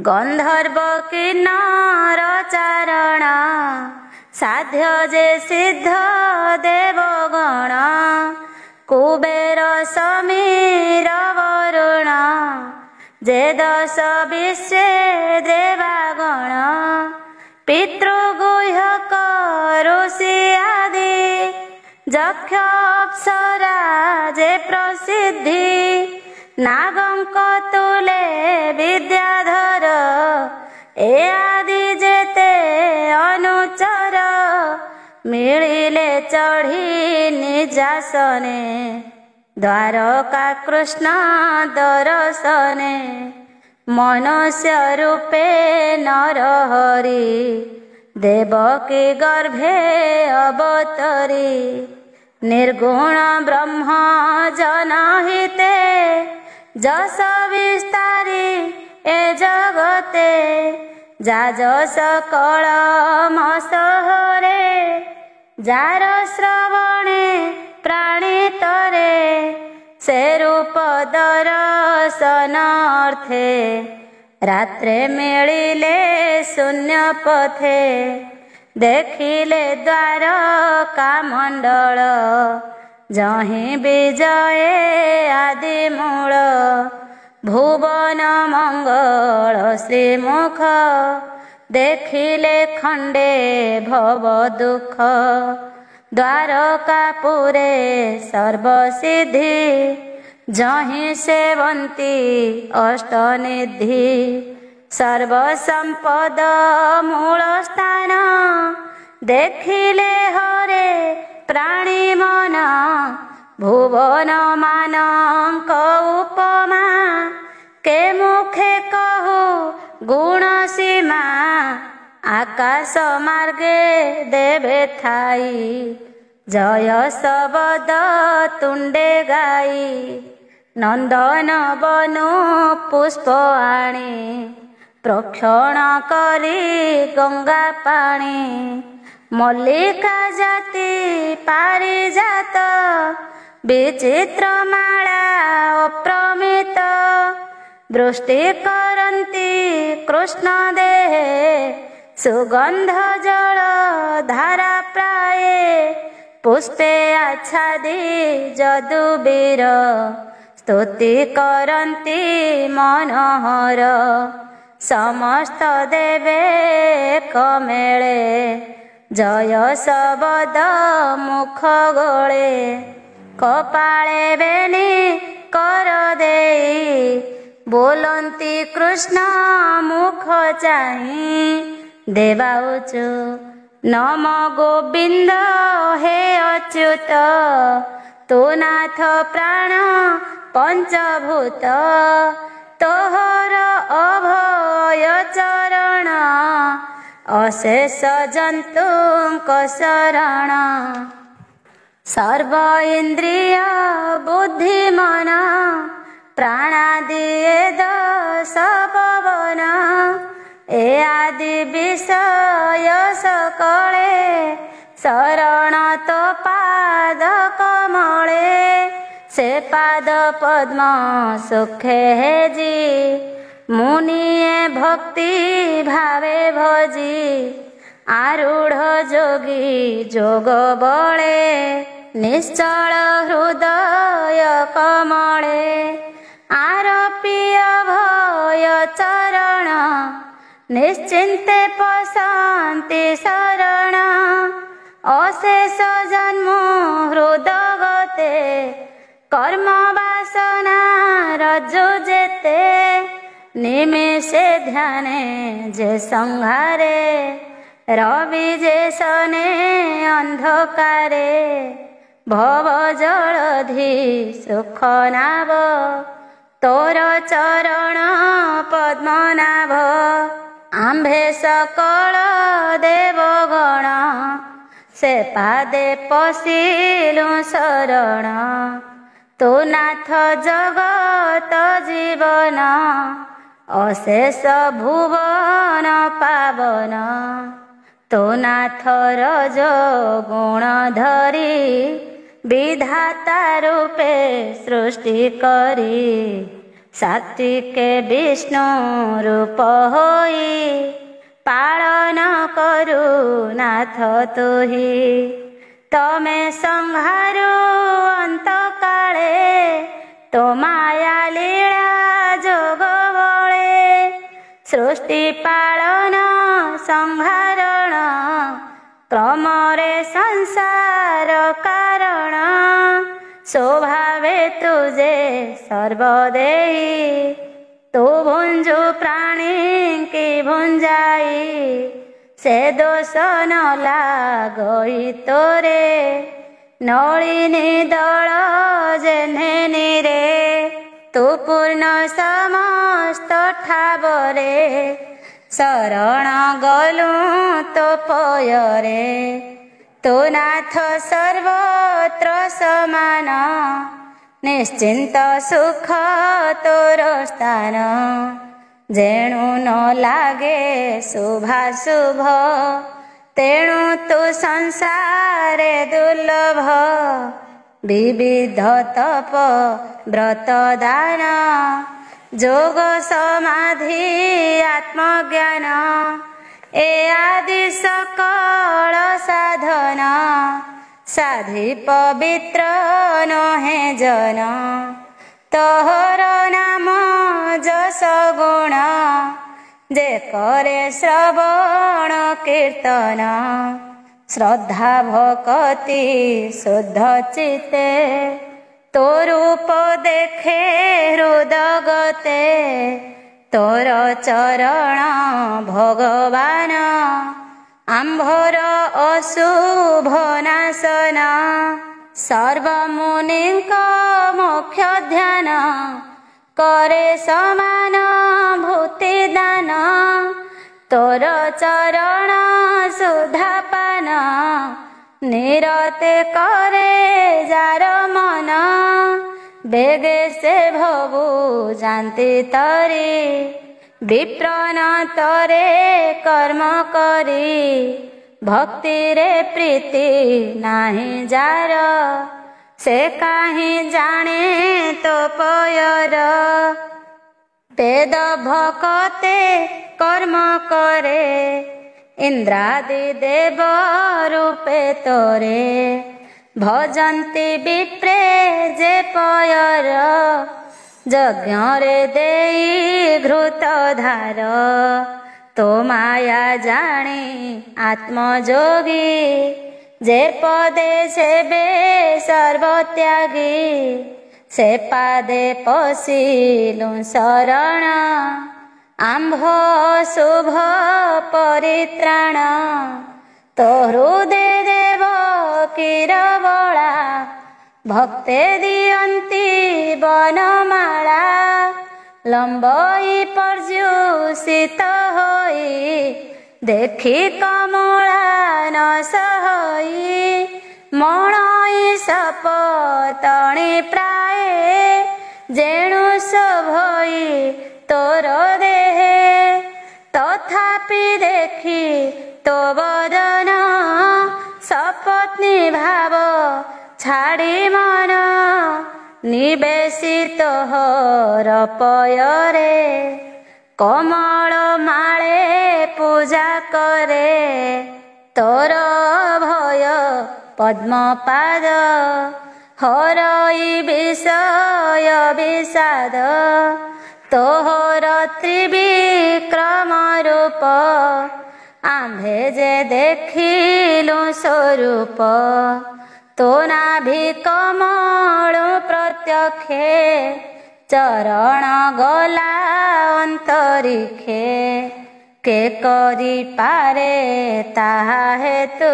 Speaker 1: गन्धर्व किन्नर चारण साध्य जे सिद्ध देवगण कुबेर समीर वरुण जे दश विश्वे देवागण पितृगुह्यक ऋषि आदि ଯକ୍ଷ ଅପ୍ସରା ଯେ ପ୍ରସିଦ୍ଧି ନାଗଙ୍କ ତୁଲେ ବିଦ୍ୟାଧର ଏ ଆଦି ଯେତେ ଅନୁଚର ମିଳିଲେ ଚଢ଼ି ନିଜାସନେ ଦ୍ୱାରକା କୃଷ୍ଣ ଦର୍ଶନେ ମନୁଷ୍ୟ ରୂପେ ନରହରି ଦେବକୀ ଗର୍ଭେ ଅବତରି ନିର୍ଗୁଣ ବ୍ରହ୍ମ ଜନହିତେ ଯଶ ବିସ୍ତାରି ଏ ଜଗତେ ଯାଜସ କଳମସହରେ ଯାର ଶ୍ରବଣେ ପ୍ରାଣିତରେ ସେ ରୂପ ଦର୍ଶନ ଅର୍ଥେ ରାତ୍ରେ ମିଳିଲେ ଶୂନ୍ୟ ପଥେ ଦେଖିଲେ ଦ୍ୱାରକା ମଣ୍ଡଳ ଯହିଁ ବିଜଏ ଆଦି ମୂଳ ଭୁବନ ମଙ୍ଗଳ ଶ୍ରୀମୁଖ ଦେଖିଲେ ଖଣ୍ଡେ ଭବ ଦୁଃଖ ଦ୍ୱାରକାପୁରେ ସର୍ବସିଦ୍ଧି ଯହିଁ ସେବନ୍ତି ଅଷ୍ଟନିଧି ସର୍ବସମ୍ପଦ ମୂଳ ସ୍ଥାନ ଦେଖିଲେ ହରେ ପ୍ରାଣୀ ମନ ଭୁବନ ମାନଙ୍କ ଉପମା କେ ମୁଖେ କହୁ ଗୁଣ ସୀମା ଆକାଶ ମାର୍ଗେ ଦେବେ ଥାଇ ଜୟ ଶବଦ ତୁଣ୍ଡେ ଗାଇ ନନ୍ଦନ ବନୁ ପୁଷ୍ପ ଆଣି ପ୍ରୋକ୍ଷଣ କରି ଗଙ୍ଗା ପାଣି ମଲ୍ଲିକା ଜାତି ପାରିଜାତ ବିଚିତ୍ର ମାଳା ଅପ୍ରମିତ ଦୃଷ୍ଟି କରନ୍ତି କୃଷ୍ଣ ଦେହେ ସୁଗନ୍ଧ ଜଳ ଧାରା ପ୍ରାୟେ ପୁଷ୍ପେ ଆଚ୍ଛାଦି ଯଦୁବୀର ସ୍ତୁତି କରନ୍ତି ମନୋହର ସମସ୍ତ ଦେବେ କମେଳେ ଜୟ ଶବଦ ମୁଖ ଗୋଳେ କପାଳେ ବେନି କର ଦେଇ ବୋଲନ୍ତି କୃଷ୍ଣ ମୁଖ ଚାହିଁ ଦେବାଉଚୁ ନମ ଗୋବିନ୍ଦ ହେ ଅଚ୍ୟୁତ ତୋ ନାଥ ପ୍ରାଣ ପଞ୍ଚଭୂତ ତୋହର ଅଭୟ ଚରଣ ଅଶେଷ ଜନ୍ତୁଙ୍କ ଶରଣ ସର୍ବ ଇନ୍ଦ୍ରିୟ ବୁଦ୍ଧି ମନ ପ୍ରାଣାଦି ଏ ଦଶ ପବନ ଏ ଆଦି ବିଷୟ ସକଳେ ଶରଣ ତୋ ପାଦ କମଳେ ସେ ପାଦ ପଦ୍ମ ସୁଖେ ହେଜି ମୁନିଏ ଭକ୍ତି ଭାବେ ଭଜି ଆରୁଢ଼ ଯୋଗୀ ଯୋଗ ବଳେ ନିଶ୍ଚଳ ହୃଦୟ କମଳେ ଆରପିୟ ଭୟ ଚରଣ ନିଶ୍ଚିନ୍ତେ ପଶନ୍ତି ଶରଣ ଅଶେଷ ଜନ୍ମ ହୃଦଗତେ କର୍ମ ବାସନା ରଜ୍ଜୁ ଯେତେ ନିମିଷେ ଧ୍ୟାନେ ଯେ ସଂହାରେ ରବି ଯେ ସନେ ଅନ୍ଧକାରେ ଭବ ଜଳଧି ସୁଖ ନାବ ତୋର ଚରଣ ପଦ୍ମନାଭ ଆମ୍ଭେ ସକଳ ଦେବଗଣ ସେ ପାଦେ ପଶିଲୁ ଶରଣ ତୋ ନାଥ ଜଗତ ଜୀବନ ଅଶେଷ ଭୁବନ ପାବନ तो नाथर जो गुण धरी विधाता रूपे सृष्टि करी सात्विके विष्णु रूप होई पालन करू नाथ तुही तमे संहारू अंत काले तो माया लीला जोग बळे सृष्टि पालन संहारण क्रमरे संसार कारण स्वभावे तुझे सर्वदेही तू भुंजु प्राणी की भुंजाई से दोष न लागई तोरे नलिनी दल जेन्हे रे तू पूर्ण समस्त ठावरे शरण गलु तो पयरे तू नाथ सर्वत्र समान निश्चिंत सुख तोर स्थान जेणु न लागे शुभाशुभ तेणु तू संसारे दुर्लभ विविध तप व्रत दान जोग समाधि आत्मज्ञान ए आदि सकल साधन साधि पवित्र नहे जन तोहर नाम जस गुण जे करे श्रवण कीर्तन श्रद्धा भक्ति शुद्ध चित्ते तो रूप देखे हृदगते तोर चरण भगवान आंभर अशुभ नाशन सर्वमुनिक मोक्ष ध्यान करे समान भूति दान तोर चरण सुधापान निरते करे जार मन बेगे से भवु जानती तरी विप्रन तरे कर्म करी भक्ति रे प्रीति नाही जार से काहि जाने तो पयर वेद भकते कर्म करे इंद्रादि देव रूपे तोरे भजन्ति विप्रे जे पयर यज्ञ रे देई घृत धार तो माया जानी आत्मजोगी जे पदे सेबे सर्वत्यागी से पादे पशिलु शरण आंभ शुभ परित्राण तो हृदय देव किरबला भक्ते दियन्ति वनमाला लंबई पर्युषित होई देखि कमला न सहई मणई सपतणी प्राय जेणु शोभई तोर देहे तथापि देखि तो बदन सपत्नी भाव छाड़ी मन निवेशित हर पयरे कमल माळे पूजा करे तोर भय पद्मपाद हरई विषय विषाद तोहर त्रिविक्रम रूप आम्भे जे देखिलु स्वरूप तो नाभि कमल प्रत्यक्षे चरण गला अंतरिक्षे के करी पारे ताहा हेतु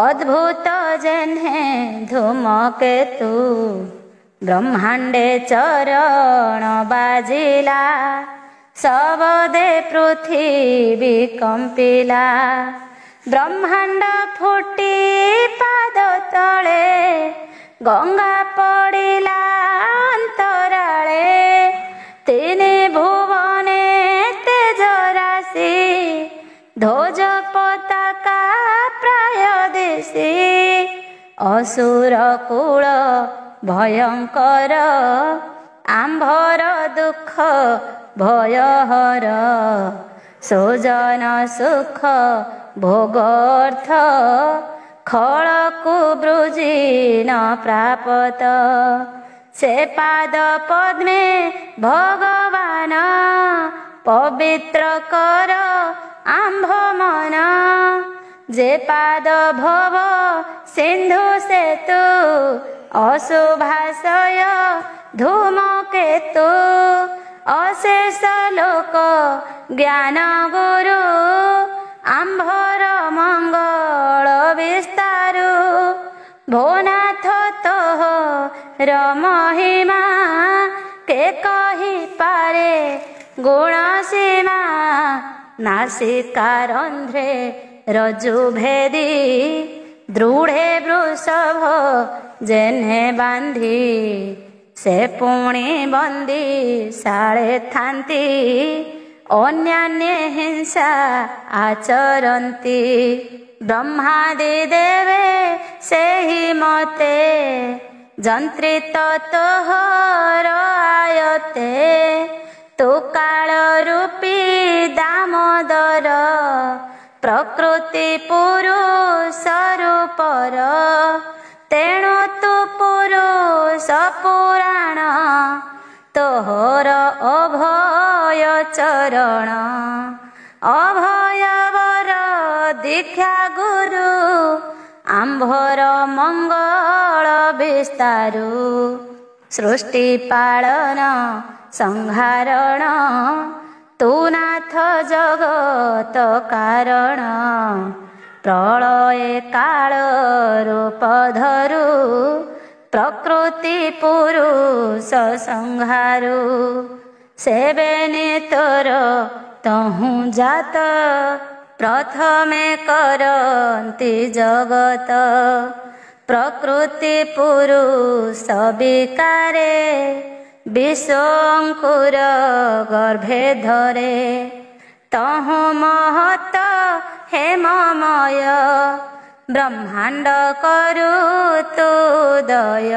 Speaker 1: अद्भुत जेन्हे धूमकेतु ब्रह्मांडे चरण बाजिला सबदे पृथ्वी कंपिला ब्रह्मांड फुटी पाद तले गंगा पड़िला अंतराले तीन भुवने तेज राशि ଧ୍ୱଜ ପତାକା ପ୍ରାୟ ଦେଶେ ଅସୁର କୂଳ ଭୟଙ୍କର ଆମ୍ଭର ଦୁଃଖ ଭୟହର ସୁଜନ ସୁଖ ଭୋଗର୍ଥ ଖଳକୁ ବୃଜି ନ ପ୍ରାପତ ସେ ପାଦ ପଦ୍ମେ ଭଗବାନ ପବିତ୍ର କର ଆମ୍ଭ ମନ ଯେ ପାଦ ଭବ ସିନ୍ଧୁ ସେତୁ ଅଶୁଭାଶୟ ଧୂମକେତୁ ଅଶେଷ ଲୋକ ଜ୍ଞାନ ଗୁରୁ ଆମ୍ଭର ମଙ୍ଗଳ ବିସ୍ତାରୁ ଭୋନାଥ ତୋହର ମହିମା କେ କହିପାରେ ଗୁଣ ସୀମା ନାସିକା ରନ୍ଧ୍ରେ ରଜୁ ଭେଦି ଦୃଢ଼େ ବୃଷଭ ଯେହ୍ନେ ବାନ୍ଧି ସେ ପୁଣି ବନ୍ଦୀ ଶାଳେ ଥାନ୍ତି ଅନ୍ୟାନ୍ୟ ହିଂସା ଆଚରନ୍ତି ବ୍ରହ୍ମାଦି ଦେବେ ସେହି ମତେ ଯନ୍ତ୍ରିତ ତୋହର ଆୟତେ ତୁ କାଳ ରୂପୀ ଦାମୋଦର ପ୍ରକୃତି ପୁରୁଷ ରୂପର ତେଣୁ ତୁ ପୁରୁଷ ପୁରାଣ ତୋହର ଅଭୟ ଚରଣ ଅଭୟବର ଦୀକ୍ଷା ଗୁରୁ ଆମ୍ଭର ମଙ୍ଗଳ ବିସ୍ତାରୁ ସୃଷ୍ଟି ପାଳନ ସଂହାରଣ ତୁ ନାଥ ଜଗତ କାରଣ ପ୍ରଳୟ କାଳ ରୂପ ଧରୁ ପ୍ରକୃତି ପୁରୁଷ ସଂହାରୁ ସେବେନି ତୋର ତହୁଁ ଜାତ ପ୍ରଥମେ କରନ୍ତି ଜଗତ ପ୍ରକୃତି ପୁରୁଷ ବିକାରେ ବିଶ୍ୱଙ୍କୁର ଗର୍ଭେ ଧରେ ତହୁଁ ମହତ ହେମମୟ ବ୍ରହ୍ମାଣ୍ଡ କରୁ ତୁ ଦୟ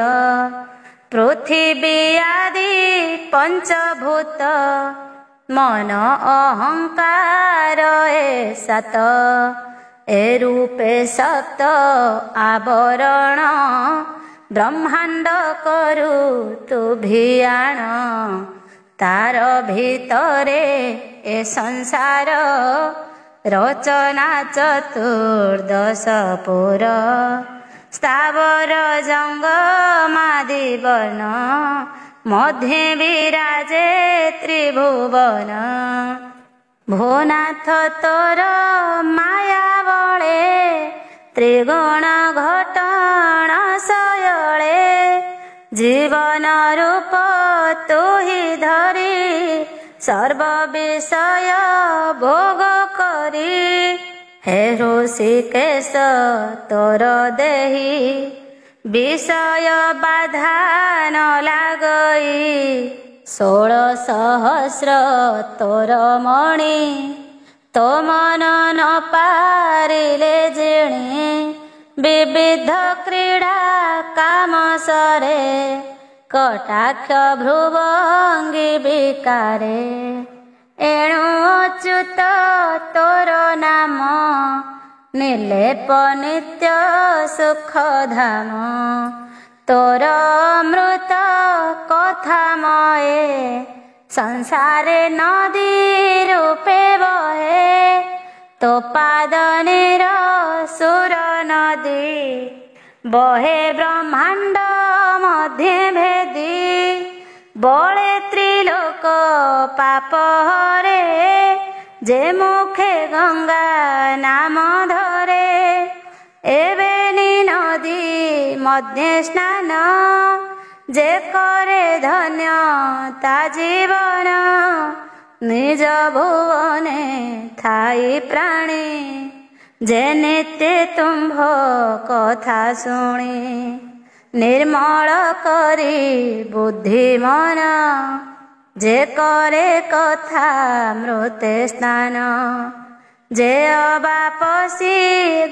Speaker 1: ପୃଥିବୀ ଆଦି ପଞ୍ଚଭୂତ ମନ ଅହଙ୍କାର ଏ ସାତ ଏ ରୂପେ ସପ୍ତ ଆବରଣ ବ୍ରହ୍ମାଣ୍ଡ କରୁ ତୁ ଭିଆଣ ତାର ଭିତରେ ଏ ସଂସାର ରଚନା ଚତୁର୍ଦଶ ପୁର ସ୍ଥାବର ଜଙ୍ଗମାଦି ବର୍ଣ୍ଣ ମଧ୍ୟେ ବିରାଜେ ତ୍ରିଭୁବନ ଭୁନାଥ ତୋର ମାୟା ବଳେ ତ୍ରିଗୁଣ ଘଟଣ ଶୟଳେ ଜୀବନ ରୂପ ତୁ ହି ଧରି ସର୍ବ ବିଷୟ ଭୋଗ କରି ହେ ଋଷିକେଶ ତୋର ଦେହି ବିଷୟ ବାଧା ନ ଲାଗଇ 16,000 ତୋର ମଣି ତୋ ମନ ନ ପାରିଲେ ଜିଣି ବିବିଧ କ୍ରୀଡ଼ା କାମ ସରେ କଟାକ୍ଷ ଭ୍ରୁଭଙ୍ଗୀ ବିକାରେ ଏଣୁ ଅଚ୍ୟୁତ ତୋର ନାମ ନିର୍ଲେପ ନିତ୍ୟ ସୁଖ ଧାମ ତୋର ଅମୃତ କଥାମୟେ ସଂସାରେ ନଦୀ ରୂପେ ବହେ ତୋ ପାଦନିର ସୁର ନଦୀ ବହେ ବ୍ରହ୍ମାଣ୍ଡ ମଧ୍ୟେ ଭେଦି ବଳେ ତ୍ରିଲୋକ ପାପ ହରେ ଯେ ମୁଖେ ଗଙ୍ଗା ନାମ ଧରେ ଏବେନି ନଦୀ ମଧ୍ୟେ ସ୍ନାନ ଯେ କରେ ଧନ୍ୟ ତା ଜୀବନ ନିଜ ଭୁବନେ ଥାଇ ପ୍ରାଣୀ ଯେ ନିତ୍ୟ ତୁମ୍ଭ କଥା ଶୁଣି ନିର୍ମଳ କରି ବୁଦ୍ଧି ମନ ଯେ କରେ କଥା ମୃତେ ସ୍ନାନ ଯେ ଅବା ପଶି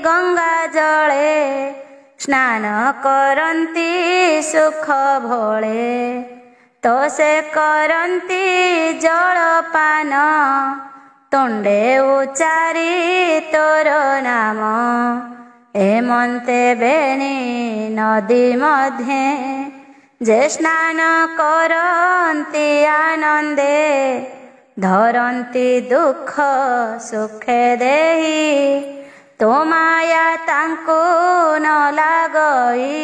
Speaker 1: ଗଙ୍ଗା ଜଳେ ସ୍ନାନ କରନ୍ତି ସୁଖ ଭଳେ। ତ ସେ କରନ୍ତି ଜଳପାନ ତୁଣ୍ଡେ ଉଚାରି ତୋର ନାମ। ଏମନ୍ତେ ବେଣୀ ନଦୀ ମଧ୍ୟେ ଯେ ସ୍ନାନ କରନ୍ତି ଆନନ୍ଦେ। ଧରନ୍ତି ଦୁଃଖ ସୁଖେ ଦେଇ ତୋ ମାୟା ତାଙ୍କୁ ନ ଲାଗଇ।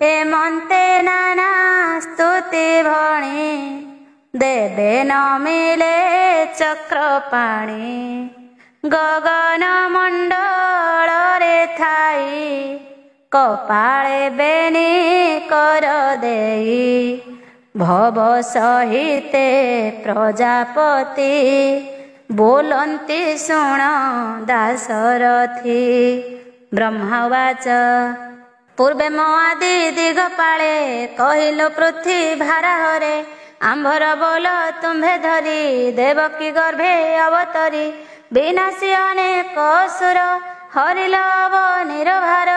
Speaker 1: ଏମନ୍ତେ ନାନା ସ୍ତୁତି ଭଣି ଦେବେ ନ ମିଳେ ଚକ୍ରପାଣି। ଗଗନ ମଣ୍ଡଳରେ ଥାଇ କପାଳେ ବେଣୀ କର ଦେଇ। ଭବ ସହିତେ ପ୍ରଜାପତି ବୋଲନ୍ତି ଶୁଣ ଦାଶରଥି। ବ୍ରହ୍ମାବାଚ ପୂର୍ବେ ମୋ ଆଦି ଦିଗପାଳେ କହିଲୁ ପୃଥ୍ୱୀ ଭାରାହରେ। ଆମ୍ଭର ବୋଲ ତୁମ୍ଭେ ଧରି ଦେବକୀ ଗର୍ଭେ ଅବତରି। ବିନାଶୀ ଅନେକ ଅସୁର ହରିଲ ଅବ ନିରଭାର।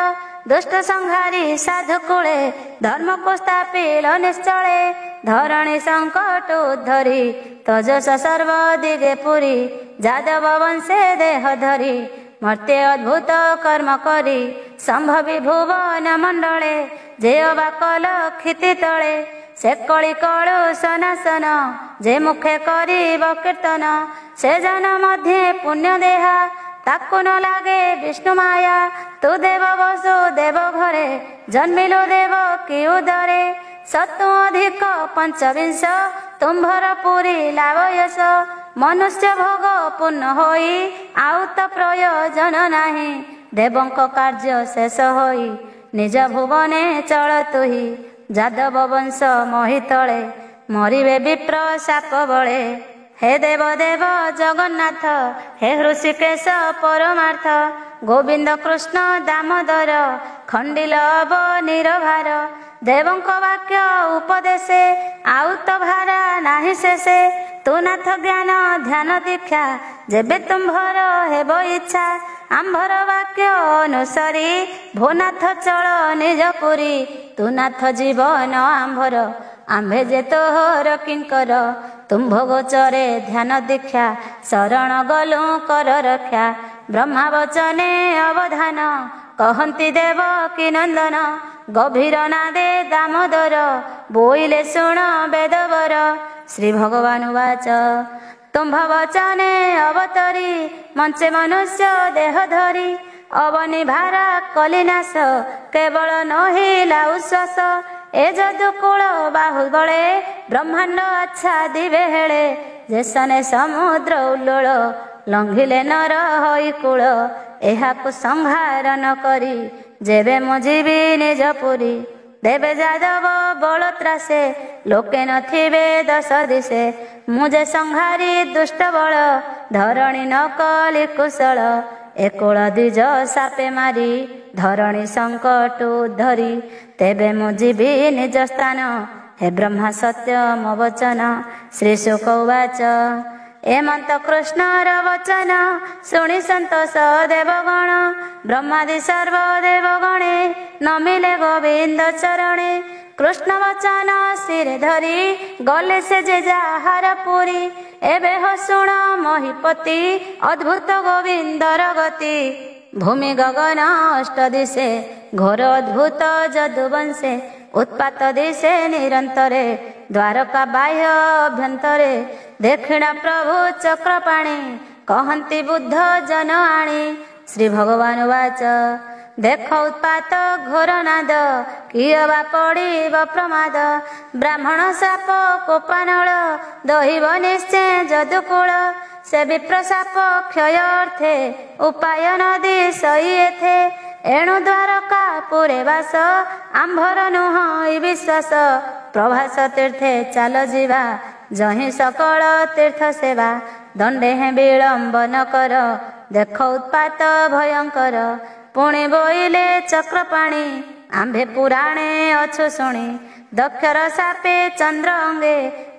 Speaker 1: ଦୁଷ୍ଟ ସଂହାରୀ ସାଧୁ କୂଳେ ଧର୍ମକୁ ସ୍ଥାପିଲ ନିଶ୍ଚଳେ। ଧରଣୀ ସଙ୍କଟ ଉଦ୍ଧରି ତଜସ ସର୍ବ ଦିଗେ ପୁରୀ। ଯାଦବ ବଂଶେ ଦେହ ଧରି ମର୍ତ୍ତେ ଅଦ୍ଭୁତ କର୍ମ କରି। ସମ୍ଭବି ଭୁବନ ମଣ୍ଡଳେ ଯେ ଅବା କଲ କ୍ଷିତି ତଳେ। ସେ କଳି କଳୁ ସନାସନ ଯେ ମୁଖେ କରିବ କୀର୍ତ୍ତନ। ସେ ଜନ ମଧ୍ୟେ ପୁଣ୍ୟ ଦେହା ତାକୁ ନ ଲାଗେ ବିଷ୍ଣୁ ମାୟା। ତୁ ଦେବ ବସୁ ଦେବ ଘରେ ଜନ୍ମିଲୁ ଦେବ କି ଉଦରେ। ସତୁ ଅଧିକ ପଞ୍ଚବିଂଶ ତୁମ୍ଭର ପୁରୀ ଲାଭ ଯଶ। ମନୁଷ୍ୟ ଭୋଗ ପୂର୍ଣ୍ଣ ହୋଇ ଆଉ ତ ପ୍ରୟୋଜନ ନାହିଁ। ଦେବଙ୍କ କାର୍ଯ୍ୟ ଶେଷ ହୋଇ ନିଜ ଭୁବନେ ଚଳ ତୁହି। ଯାଦବ ବଂଶ ମହିତଳେ ମରିବେ ବିପ୍ର ସାପ ବଳେ। ହେ ଦେବ ଦେବ ଜଗନ୍ନାଥ ହେ ହୃଷିକେଶ ପରମାର୍ଥ। ଗୋବିନ୍ଦ କୃଷ୍ଣ ଦାମୋଦର ଖଣ୍ଡିଲ ଅବ ନିରଭାର। ଦେବଙ୍କ ବାକ୍ୟ ଉପଦେଶେ ଆଉ ତ ଭାରା ନାହିଁ ଶେଷେ। ତୁ ନାଥ ଜ୍ଞାନ ଧ୍ୟାନ ଦୀକ୍ଷା ଯେବେ ତୁମ୍ଭର ହେବ ଇଚ୍ଛା। ଆମ୍ଭର ବାକ୍ୟ ଅନୁସରି ଭୂନାଥ ଚଳ ନିଜ ପୁରୀ। ତୁ ନାଥ ଜୀବନ ଆମ୍ଭର ଆମ୍ଭେ ଯେ ତୋହର କିଙ୍କର। ତୁମ୍ଭ ଗୋଚରେ ଧ୍ୟାନ ଦୀକ୍ଷା ଶରଣ ଗଲୁ କର ରକ୍ଷା। ବ୍ରହ୍ମା ବଚନେ ଅବଧାନ କହନ୍ତି ଦେବ କି ନନ୍ଦନ। ଗଭୀର ନାଦେ ଦାମୋଦର ବୋଇଲେ ଶୁଣ ବେଦବର। ଶ୍ରୀ ଭଗବାନ ବାଚ ତୁମ୍ଭ ବଚନେ ଅବତରି ମଞ୍ଚେ ମନୁଷ୍ୟ ଦେହ ଧରି। ଅବନି ଭାରା କଲିନାଶ କେବଳ ନହିଲା ଉଶ୍ୱାସ। ଏ ଯଦୁକୂଳ ବାହୁବଳେ ବ୍ରହ୍ମାଣ୍ଡ ଆଚ୍ଛା ଦିବେ ହେଳେ। ଯେସନେ ସମୁଦ୍ର ଉଲ୍ଲୋଳ ଲଙ୍ଘିଲେ ନର ହୋଇ କୂଳ। ଏହାକୁ ସଂହାର ନ କରି ଯେବେ ମୁଁ ଯିବି ନିଜ ପୁରୀ। ଦେବେ ଯାଦବ ବଳ ତ୍ରାସେ ଲୋକେ ନଥିବେ ଦଶ ଦିଶେ। ମୁଁ ଯେ ସଂହାରୀ ଦୁଷ୍ଟ ବଳ ଧରଣୀ ନ କଲି କୁଶଳ। ଏ କୂଳ ଦ୍ୱିଜ ସାପେ ମାରି ଧରଣୀ ସଙ୍କଟ ଧରି। ତେବେ ମୁଁ ଯିବି ନିଜ ସ୍ଥାନ ହେ ବ୍ରହ୍ମା ସତ୍ୟ ମୋ ବଚନ। ଶ୍ରୀ ଶୁକ ଉବାଚ ଏମନ୍ତ କୃଷ୍ଣର ବଚନ ଶୁଣି ସନ୍ତୋଷ ଦେବଗଣ। ବ୍ରହ୍ମାଦି ସର୍ବ ଦେବଗଣେ ନମିଲେ ଗୋବିନ୍ଦ ଚରଣେ। କୃଷ୍ଣ ବଚନ ଶିରେ ଧରି ଗଲେ ସେ ଯେ ଯାହାର ପୁରୀ। ଏବେ ହ ଶୁଣ ମହିପତି ଅଦ୍ଭୁତ ଗୋବିନ୍ଦର ଗତି। ଭୂମି ଗଗନ ଅଷ୍ଟ ଦିଶେ ଘୋର ଅଦ୍ଭୁତ ଯଦୁବଂଶେ। ଉତ୍ପାତ ଦିଶେ ନିରନ୍ତରେ ଦ୍ୱାରକା ବାହ୍ୟ ଅଭ୍ୟନ୍ତରେ। ଦକ୍ଷିଣ ପ୍ରଭୁ ଚକ୍ରପାଣି କହନ୍ତି ବୁଦ୍ଧ ଜନ ଆଣି। ଶ୍ରୀ ଭଗବାନ ବାଚ ଦେଖ ଉତ୍ପାତ ଘୋର ନାଦ କିଏ ବା ପଡ଼ିବ ପ୍ରମାଦ। ବ୍ରାହ୍ମଣ ସାପ କୋପାନଳ ଦହିବ ନିଶ୍ଚେ ଯଦୁକୂଳ। ସେ ବିପ୍ର ସାପ କ୍ଷୟ ଅର୍ଥେ ଉପାୟ ନଦୀ ସଇ ଏଥେ। ଏଣୁ ଦ୍ୱାରକା ପୁରେ ବାସ ଆମ୍ଭର ନୁହଁ ବିଶ୍ୱାସ। ପ୍ରଭାସ ତୀର୍ଥେ ଚାଲ ଯିବା ଯହିଁ ସକଳ ତୀର୍ଥ ସେବା। ଦଣ୍ଡେ ହେଁ ବିଳମ୍ବ ନ କର ଦେଖ ଉତ୍ପାତ ଭୟଙ୍କର। ପୁଣି ବୋଇଲେ ଚକ୍ରପାଣି ଆମ୍ଭେ ପୁରାଣେ ଅଛୁ ଶୁଣି। ଦକ୍ଷର ସାପେ ଚନ୍ଦ୍ର ଅଙ୍ଗେ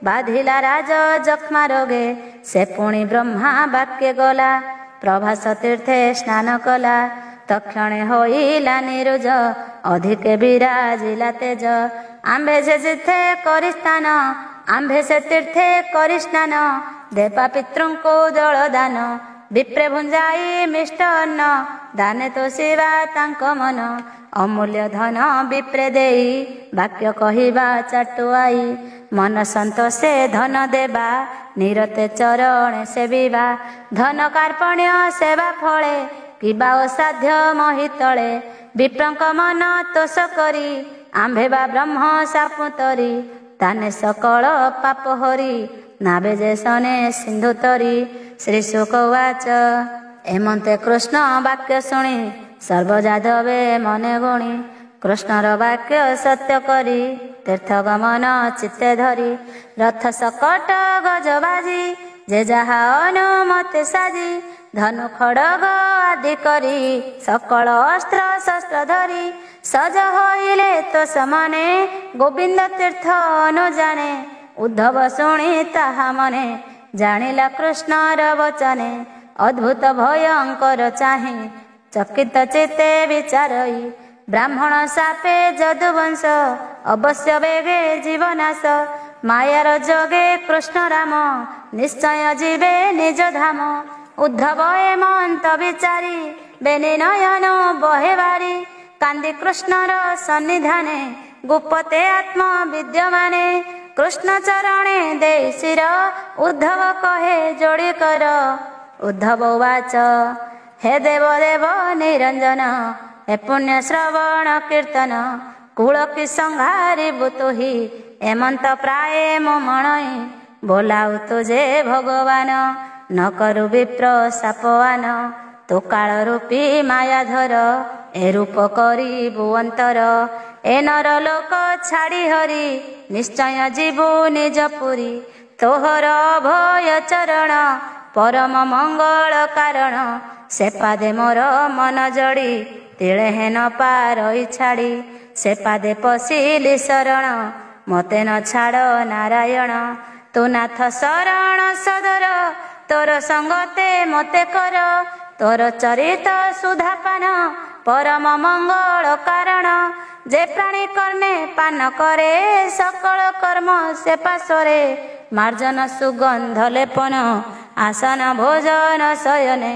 Speaker 1: ବାଧିଲା ରାଜ ଯକ୍ଷ୍ମା ରୋଗେ। ସେ ପୁଣି ବ୍ରହ୍ମା ବାକ୍ୟ ଗଲା ପ୍ରଭାସ ତୀର୍ଥେ ସ୍ନାନ କଲା। ତକ୍ଷଣେ ହୋଇଲା ନିରୁଜ ଅଧିକେ ବିରାଜିଲା ତେଜ। ଆମ୍ଭେ ସେ ତୀର୍ଥେ କରି ସ୍ନାନ ଆମ୍ଭେ ସେ ତୀର୍ଥେ କରି ସ୍ନାନ ଦେବା ପିତୃଙ୍କୁ ଜଳ ଦାନ। ବିପ୍ରେ ଭୁଞ୍ଜାଇ ମିଷ୍ଟ ଅନ୍ନ ଦାନେ ତୋଷିବା ତାଙ୍କ ମନ। ଅମୂଲ୍ୟ ଧନ ବିପ୍ରେ ଦେଇ ବାକ୍ୟ କହିବା ଚାଟୁଆଇ। ମନ ସନ୍ତୋଷେ ଧନ ଦେବା ନିରତେ ଚରଣେ ସେବିବା। ଧନ କାର୍ପଣ୍ୟ ସେବା ଫଳେ କିବା ଅସାଧ୍ୟ ମହିତଳେ। ବିପ୍ରଙ୍କ ମନ ତୋଷ କରି ଆମ୍ଭେବା ବ୍ରହ୍ମ ସାପୁତରି। ତାନେ ସକଳ ପାପ ହରି ନାବେ ଯେ ସନେ ସିନ୍ଧୁ ତରି। ଶ୍ରୀ ଶୁକ ଉବାଚ ଏମନ୍ତେ କୃଷ୍ଣ ବାକ୍ୟ ଶୁଣି ସର୍ବଯାଦବେ ମନେ ଗୁଣି। କୃଷ୍ଣର ବାକ୍ୟ ସତ୍ୟ କରି ତୀର୍ଥ ଗମନ ଚିତ୍ତେ ଧରି। ରଥ ସକଟ ଗଜ ବାଜି ଯେ ଯାହା ଅନୁମତି ସାଜି। ଧନୁ ଖଡ଼ଗ ଆଦି କରି ସକଳ ଅସ୍ତ୍ର ଶସ୍ତ୍ର ଧରି। ସଜ ହୋଇଲେ ତ ସମାନେ ଗୋବିନ୍ଦ ତୀର୍ଥ ଅନୁଜାଣେ। ଉଦ୍ଧବ ଶୁଣି ତାହା ମନେ ଜାଣିଲା କୃଷ୍ଣର ବଚନେ। ଅଦ୍ଭୁତ ଭୟଙ୍କର ଚାହିଁ ଚକିତ ଚିତ୍ତେ ବିଚାରଇ। ବ୍ରାହ୍ମଣ ସାପେ ଯଦୁବଂଶ ଅବଶ୍ୟ ବେଗେ ଜୀବନାଶ। ମାୟାର ଯୋଗେ କୃଷ୍ଣ ରାମ ନିଶ୍ଚୟ ଯିବେ ନିଜ ଧାମ। ଉଦ୍ଧବ ଏମନ୍ତ ବିଚାରି ବେନି ନୟନ ବହେ ବାରି। କାନ୍ଦି କୃଷ୍ଣର ସନ୍ନିଧାନେ ଗୁପତେ ଆତ୍ମ ବିଦ୍ୟମାନେ। କୃଷ୍ଣ ଚରଣେ ଦେଇ ଶିର ଉଦ୍ଧବ କହେ ଯୋଡ଼ି କର। ଉଦ୍ଧବ ଉବାଚ ହେ ଦେବ ଦେବ ନିରଞ୍ଜନ ହେ ପୁଣ୍ୟ ଶ୍ରବଣ କୀର୍ତ୍ତନ। କୂଳ କି ସଂହାରିବୁ ତୁହି ଏମନ୍ତ ପ୍ରାୟ ମୋ ମଣଇ। ବୋଲାଉ ତୁଜେ ଭଗବାନ ନ କରୁ ବିପ୍ର ସାପୱାନ। ତୁ କାଳ ରୂପୀ ମାୟାଧର ଏ ରୂପ କରିବୁ ଅନ୍ତର। ଏ ନର ଲୋକ ଛାଡ଼ି ହରି ନିଶ୍ଚୟ ଯିବୁ ନିଜ ପୁରୀ। ତୋହର ଅଭୟ ଚରଣ ପରମ ମଙ୍ଗଳ କାରଣ। ସେ ପାଦେ ମୋର ମନ ଜଡ଼ି ତିଳେ ହେନ ପାରଇ ଛାଡ଼ି। ସେ ପାଦେ ପଶିଲି ଶରଣ ମତେ ନ ଛାଡ଼ ନାରାୟଣ। ତୁ ନାଥ ଶରଣ ସଦର ତୋର ସଙ୍ଗତେ ମତେ କର। ତୋର ଚରିତ ସୁଧାପାନ ପରମ ମଙ୍ଗଳ କାରଣ। ଯେ ପ୍ରାଣୀ କର୍ଣ୍ଣେ ପାନ କରେ ସକଳ କର୍ମ ସେ ପାଶରେ। ମାର୍ଜନ ସୁଗନ୍ଧ ଲେପନ ଆସନ ଭୋଜନ ଶୟନେ।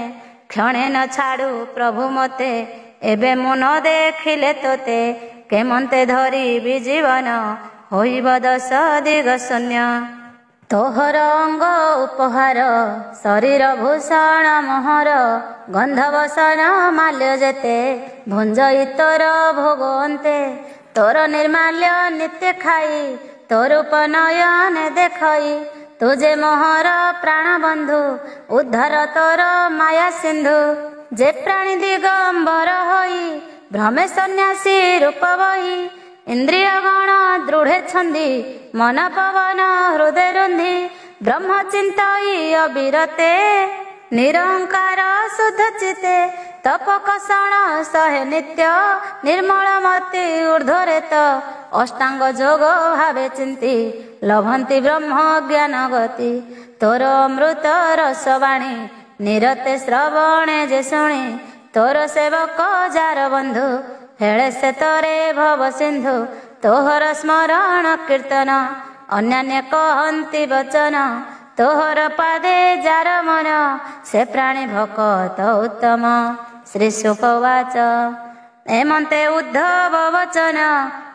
Speaker 1: କ୍ଷଣେ ନ ଛାଡ଼ୁ ପ୍ରଭୁ ମତେ ଏବେ ମୁଁ ନ ଦେଖିଲେ ତୋତେ। କେମନ୍ତେ ଧରିବି ଜୀବନ ହୋଇବ ଦଶ ଦିଗ ଶୂନ୍ୟ। ତୋହର ଅଙ୍ଗ ଉପହାର ଶରୀର ଭୂଷଣ ମୋହର। ଗନ୍ଧ ବସନ ମାଲ୍ୟ ଯେତେ ଭୁଞ୍ଜଇ ତୋର ଭୋଗ ଅନ୍ତେ। ତୋର ନିର୍ମାଲ୍ୟ ନିତ୍ୟ ଖାଇ ତୋ ରୂପ ନୟନେ ଦେଖଇ। ତୁ ଯେ ମୋହର ପ୍ରାଣ ବନ୍ଧୁ ଉଦ୍ଧାର ତୋର ମାୟା ସିନ୍ଧୁ। ଯେ ପ୍ରାଣୀ ଦିଗମ୍ବର ହୋଇ ଭ୍ରମେ ସନ୍ନ୍ୟାସୀ ରୂପ ବହି। ଇନ୍ଦ୍ରିୟ ଗଣ ଦୃଢ଼େ ଛନ୍ଦି ମନ ପବନ ହୃଦୟ ରୁନ୍ଧି। ବ୍ରହ୍ମ ଚିନ୍ତଇ ଅବିରତେ ନିରଙ୍କାର ଶୁଦ୍ଧ ଚିତେ। ତପ କଷଣ ସହେ ନିତ୍ୟ ନିର୍ମଳ ମତି ଊର୍ଧ୍ୱରେ ତ। ଅଷ୍ଟାଙ୍ଗ ଯୋଗ ଭାବେ ଚିନ୍ତି ଲଭନ୍ତି ବ୍ରହ୍ମ ଜ୍ଞାନ ଗତି। ତୋର ଅମୃତ ରସବାଣୀ ନିରତେ ଶ୍ରବଣେ ଯେ ଶୁଣି। ତୋର ସେବକ ଯାର ବନ୍ଧୁ ହେଳେ ସେ ତୋରେ ଭବ ସିନ୍ଧୁ। ତୋହର ସ୍ମରଣ କୀର୍ତ୍ତନ ଅନ୍ୟାନ୍ୟ କହନ୍ତି ବଚନ। ତୋହର ପାଦେ ଯାର ମନ ସେ ପ୍ରାଣୀ ଭକତ ଉତ୍ତମ। ଶ୍ରୀ ଶୁକ ଉବାଚ ଏମନ୍ତେ ଉଦ୍ଧବ ବଚନ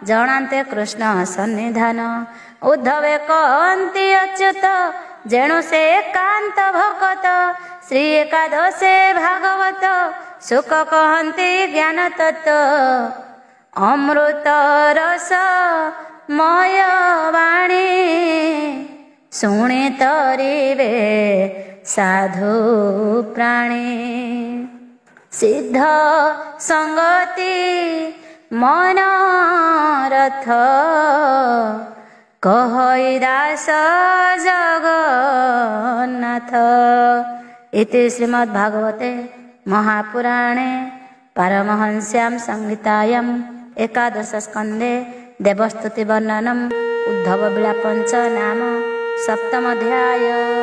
Speaker 1: ଜଣାନ୍ତେ କୃଷ୍ଣ ସନ୍ନିଧାନ। ଉଦ୍ଧବେ କହନ୍ତି ଅଚ୍ୟୁତ ଯେଣୁ ସେ ଏକାନ୍ତ ଭକତ। ଶ୍ରୀ ଏକାଦଶେ ଭାଗବତ ଶୁକ କହନ୍ତି ଜ୍ଞାନ ତତ୍ତ୍ୱ। ଅମୃତ ରସ ମୟ ବାଣୀ ଶୁଣି ତରିବେ ସାଧୁ ପ୍ରାଣୀ। ସିଦ୍ଧ ସଙ୍ଗତି ମନରଥ କହଇ ଦାସ ଜଗନ୍ନାଥ। ଇତି ଶ୍ରୀମଦ୍ଭାଗବତେ महापुराणे पारमहंस्यां संहितायां एकादश स्कंदे देवस्तुति वर्णनम् उद्धव विलापञ्च नाम सप्तम अध्याय।